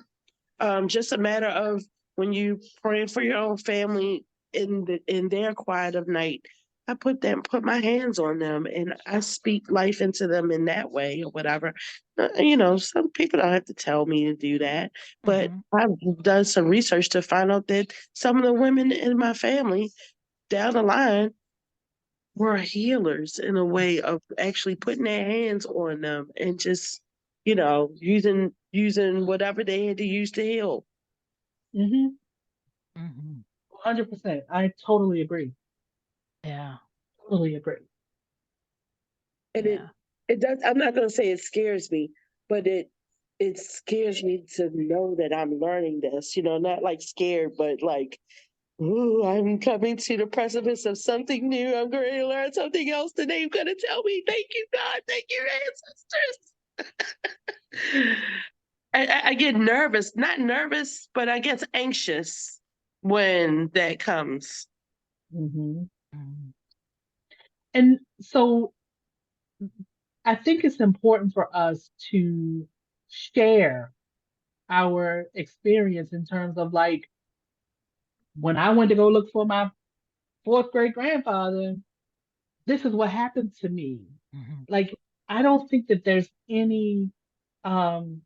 just a matter of when you praying for your own family in their quiet of night. put my hands on them, and I speak life into them in that way or whatever. Some people don't have to tell me to do that, but Mhm. I've done some research to find out that some of the women in my family down the line were healers in a way of actually putting their hands on them and just, using whatever they had to use to heal. Mm-hmm. Mhm. 100%. I totally agree. Yeah. Totally agree. And Yeah. it does. I'm not going to say it scares me, but it scares me to know that I'm learning this. Not like scared, but like, ooh, I'm coming to the precipice of something new. I'm going to learn something else today. You're going to tell me, thank you, God, thank you, ancestors. I get nervous, not nervous, but I get anxious when that comes. Mm-hmm. Mhm. And so I think it's important for us to share our experience in terms of like when I went to go look for my fourth great grandfather, this is what happened to me. Mhm. Like, I don't think that there's any um,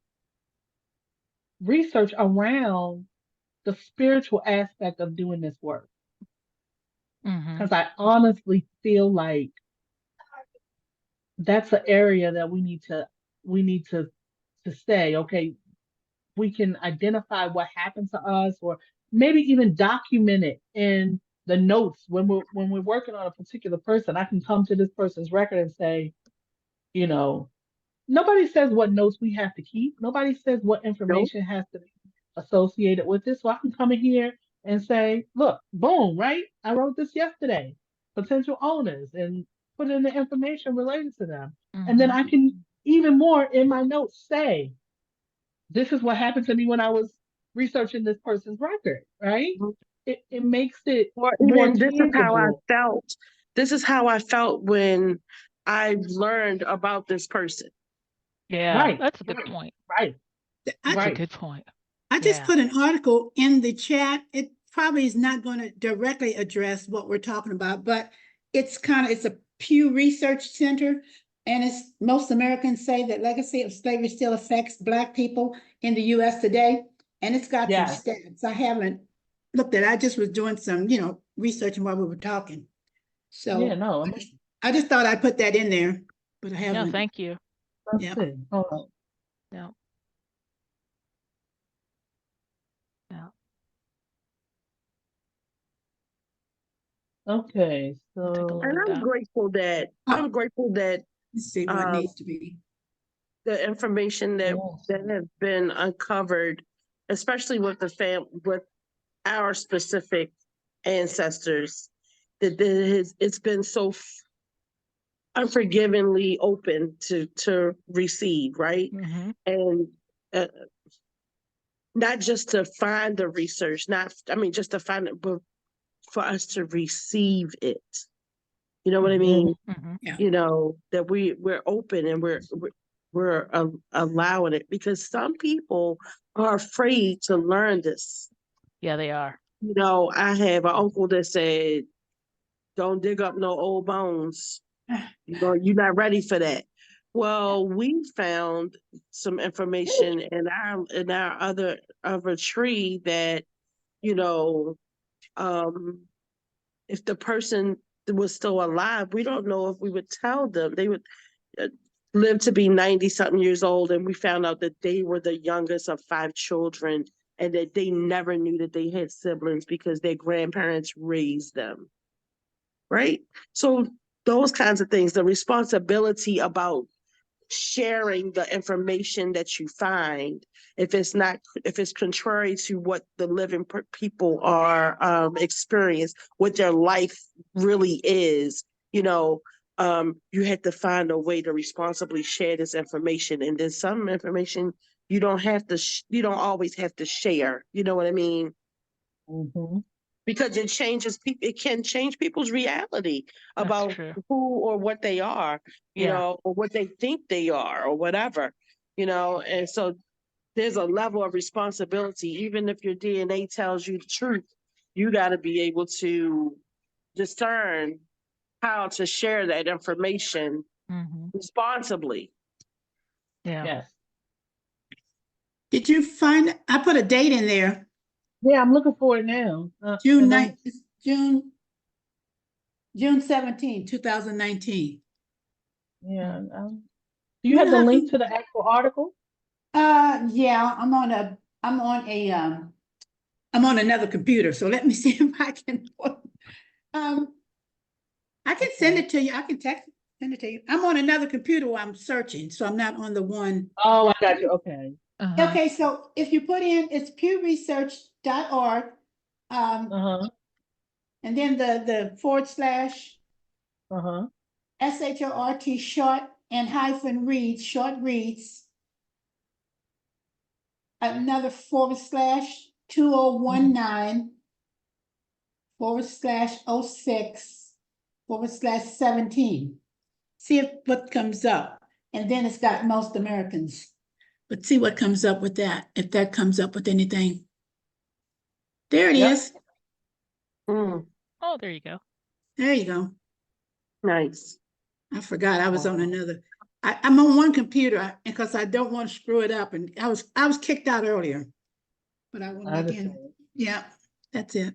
research around the spiritual aspect of doing this work. Mhm. Because I honestly feel like that's an area that we need to say, okay, we can identify what happened to us or maybe even document it in the notes when we're working on a particular person. I can come to this person's record and say, you know, nobody says what notes we have to keep. Nobody says what Nope. information has to be associated with this. So I can come in here and say, look, boom, right? I wrote this yesterday. Potential owners and put in the information related to them. And then Mhm. I can even more in my notes say, this is what happened to me when I was researching this person's record, right? It makes it Or more even this is how I tangible. felt. This is how I felt when I learned about this person. Yeah, Right, that's a good right, point. right, I, That's a right. good point. I just Yeah. put an article in the chat. It probably is not going to directly address what we're talking about, but it's a Pew Research Center. And it's most Americans say that legacy of slavery still affects Black people in the US today. And it's got some Yes. stats. I haven't looked at it. I just was doing some, researching while we were talking. Yeah, So no, I just thought I'd put that in there, but I No, haven't. thank you. let's Yeah. see. Hold on. Yeah. Yeah. Okay, I'll take a so look And at I'm that. grateful that Oh, let's see what um, needs to be. the information that yes. that has been uncovered, especially with with our specific ancestors, that it's been so unforgivingly open to receive, right? Mhm. And uh, not just to find the research, not I mean just to find it, but for us to receive it. You know what I Mhm. Mhm. mean? Mhm. Yeah. That we're open and we're allowing it because some people are afraid to learn this. Yeah, they are. I have an uncle that said, "Don't dig up no old bones. You're not ready for that." Well, we found some information in our other tree that you know um, if the person was still alive, we don't know if we would tell them. They would uh, live to be 90 something years old. And we found out that they were the youngest of 5 children and that they never knew that they had siblings because their grandparents raised them. Right. So those kinds of things, the responsibility about sharing the information that you find if it's contrary to what the living people are experience what their life really is you have to find a way to responsibly share this information, and then some information you don't always have to share, you know what I mean, Mhm. because it can change people's reality That's about true. who or what they are, Yeah. or what they think they are or whatever, and so there's a level of responsibility. Even if your DNA tells you the truth, you got to be able to discern how to share that information Mhm. responsibly. Yeah. Yes. Did you find, I put a date in there, Yeah, I'm looking for it now. June And 9th, June 17, 2019. yeah. Mm. Do you We're have the not, link to the actual article? yeah, I'm on another computer, so let me see if I can, um, I can send Okay. it to you. I can send it to you. I'm on another computer while I'm searching, so I'm not on the one. Oh, I got you. Okay. Uh-huh. Okay, so if you put in, it's pewresearch.org, Uh-huh. and then the / Uh-huh. SHORT short and hyphen reads, short reads, another / 2019 / 06 / 17. See if what comes up. And then it's got most Americans. But see what comes up with that, if that comes up with anything. There it Yep. is. Mm, Oh, there you go. There you go. nice. I forgot I was on Wow. another. I'm on one computer because I don't want to screw it up. And I was kicked out earlier, but I went I back in. understand. Yeah, that's it.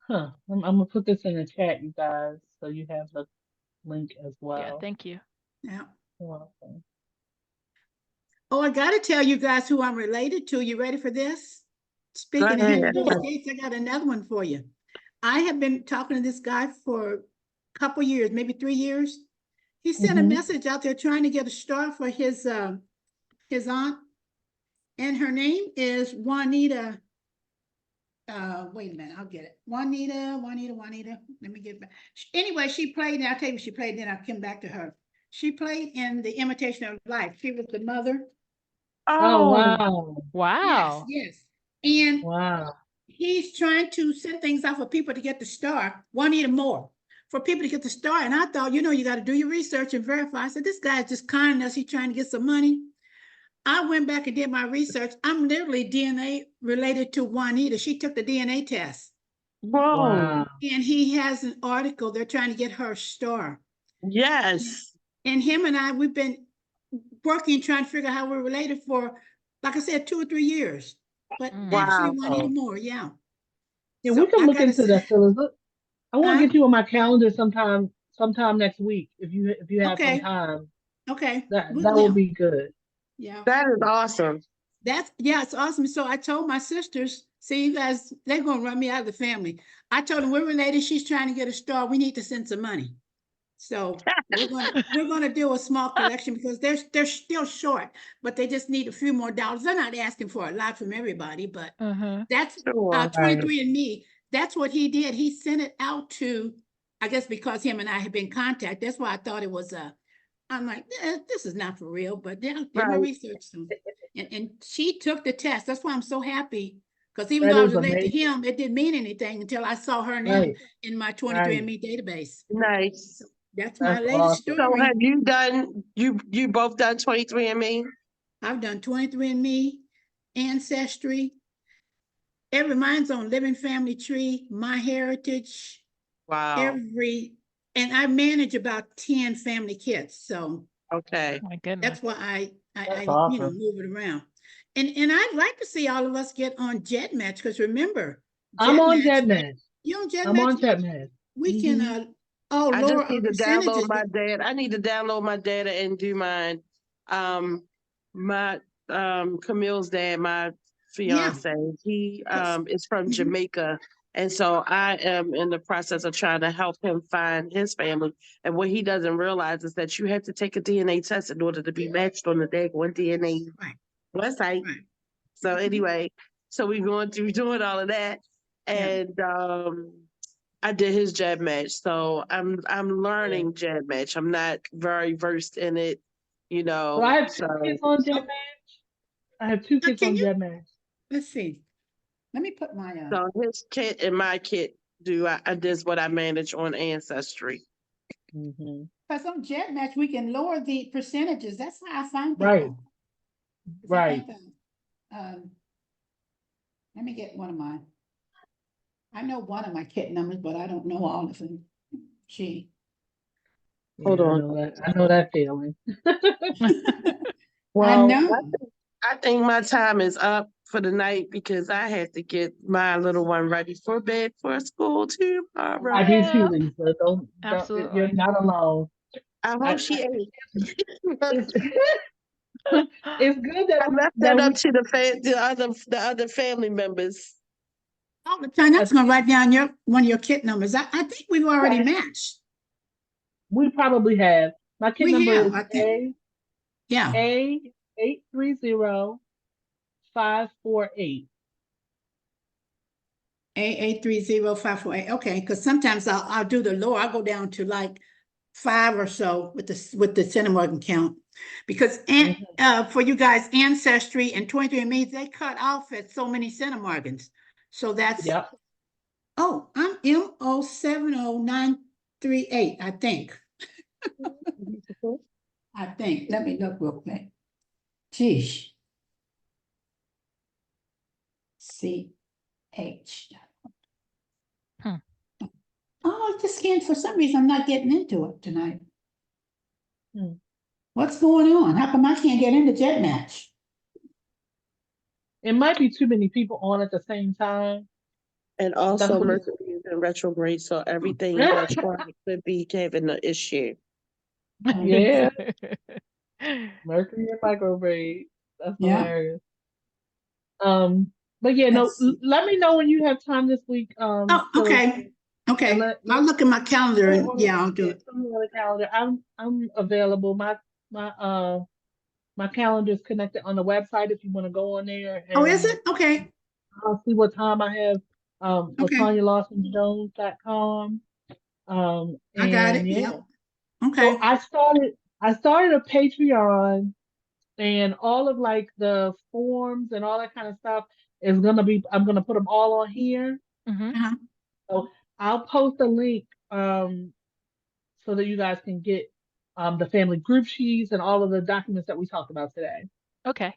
Huh. I'm gonna put this in the chat, you guys, so you have the link as Yeah, well. thank you. Yeah. You're welcome. Oh, I got to tell you guys who I'm related to. You ready for this? Go Speaking of him ahead. in the States, I got another one for you. I have been talking to this guy for a couple years, maybe 3 years. He sent a Mm-hmm. message out there trying to get a star for his aunt, and her name is Juanita. Wait a minute, I'll get it. Juanita. Let me get back. Anyway, she played, and I'll tell you what she played, then I'll come back to her. She played in The Imitation of Life. She was the mother. Oh, Oh, wow. Yes, Wow. yes. And Wow. he's trying to send things out for people to get the star. Juanita Moore, for people to get the star. And I thought, you got to do your research and verify. I said, this guy is just kind us. He's trying to get some money. I went back and did my research. I'm literally DNA related to Juanita. She took the DNA test. whoa. Wow. And he has an article. They're trying to get her star. Yes. And him and I, we've been working, trying to figure out how we're related for, like I said, 2 or 3 years. But Mm. actually, Wow. Juanita Moore, yeah. Yeah, we So can I look gotta into say, that, Phyllis. Look, I want to huh? get you on my calendar sometime next week if you have some Okay, time. okay, That will yeah, be good. yeah. That is awesome. Yeah, it's awesome. So I told my sisters, see, you guys, they're gonna run me out of the family. I told them we're related. She's trying to get a star. We need to send some money. So we're gonna do a small collection because they're still short, but they just need a few more dollars. They're not asking for a lot from everybody, but Uh-huh. that's Sure. Right. 23andMe. That's what he did. He sent it out to, I guess because him and I had been in contact. That's why I thought it was I'm like, this is not for real, but then I did my Right. research. So, and she took the test. That's why I'm so happy. Because even That though I was is related to amazing. him, it didn't mean anything until I saw her name Right. in my Right. 23andMe database. Nice. That's my That's latest awesome. So story. have you done you both done 23andMe? I've done 23andMe, Ancestry, mine's on Living Family Tree, My Heritage, Wow. and I manage about 10 family kits. So Okay. My goodness. that's why That's I awesome. move it around. And I'd like to see all of us get on Jet Match because remember, I'm Jet on Match, JetMatch. you on Jet I'm Match, on JetMatch. we can Mm-hmm. I lower just our need to download percentages. my data. I need to download my data and do mine. My Camille's dad, my Yeah. fiance, he Yes. is from Mhm. Jamaica. And so I am in the process of trying to help him find his family. And what he doesn't realize is that you have to take a DNA test in order to be matched on the day one DNA Right, website. right. So Mhm. anyway, so we're going through doing all of that. Yeah. And I did his jab match. So I'm Yeah. learning jab match. I'm not very versed in it, So I have two so kids on Oh, JetMatch. I have two kids can on you, JetMatch. let's see. Let me put my so his kit and my kit do I this what I manage on Ancestry. Mm-hmm. because on Jet Match, we can lower the percentages. That's how I find Right. people. Because I Right. think let me get one of mine. I know one of my kit numbers, but I don't know all of them. Gee. Hold Yeah, on. I know that feeling. Well, know. I think my time is up for the night because I have to get my little one ready for bed for school tomorrow. I do too, Yeah. Lisa. Don't, you're Absolutely. not alone. I hope she ate. It's, it's good I left that that up we, to the other family members. All the time. That's gonna write down one of your kit numbers. I think we've already matched. we probably have. My kit We number have, is I think. Yeah. A 830-548. A830548. Okay, because sometimes I'll do the lower. I'll go down to like 5 or so with the Cinnamon count. Because for you guys, Ancestry and 23andMe, they cut off at so many Cinnamorgans. So that's Yep. oh, I'm M070938, I think. I think. Let me look real quick. Geesh. CH. Oh, I just can't, for some reason, I'm not getting into it tonight. What's going on? How come I can't get into Jet Match? It might be too many people on at the same time. And also That's what Mercury is in retrograde, so everything electronic could be having an issue. Yeah. Mercury and microwave. That's Yeah. hilarious. But yeah, no, Let's see. let me know when you have time this week. Oh, Phyllis, okay. Okay. and I'll look at my calendar and on yeah, I'll do it. the calendar. I'm available. My calendar is connected on the website if you want to go on there Oh, is and it? Okay. I'll see what time I have. Okay. LatanyaLawsonJones.com. I got And it. yeah. Yep. Okay. So I started a Patreon, and all of like the forms and all that kind of stuff is I'm gonna put them all on here. Uh-huh. So I'll post a link so that you guys can get the family group sheets and all of the documents that we talked about today. Okay.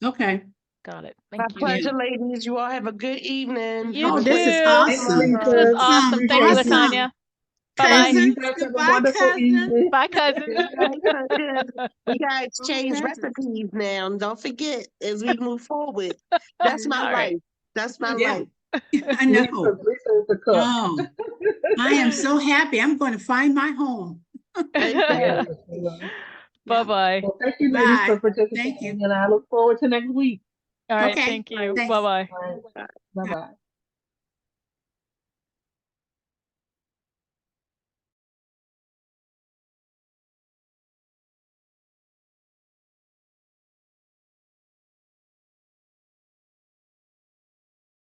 Okay. Got it. My Thank you. pleasure, ladies. You all have a good evening. You Have a Oh, this great is too. Thanks, awesome. Lisa. This is awesome. Thank you, Appreciate you. Latanya. Bye-bye. Thank you. You Cousins, guys have a goodbye, wonderful cousin. evening. Bye, cousin. We gotta exchange Okay. recipes now. Don't forget as we move forward. That's my All right. life. That's my Yeah, life. I know. Lisa is the cook. Oh, I am so happy. I'm going to find my home. Yeah, Exactly. for sure. Yeah. Bye-bye. Well, thank you, ladies, for Bye. participating, Thank you. and I look forward to next week. All right. Okay. Thank you. Thanks. Bye-bye. All right. Bye bye.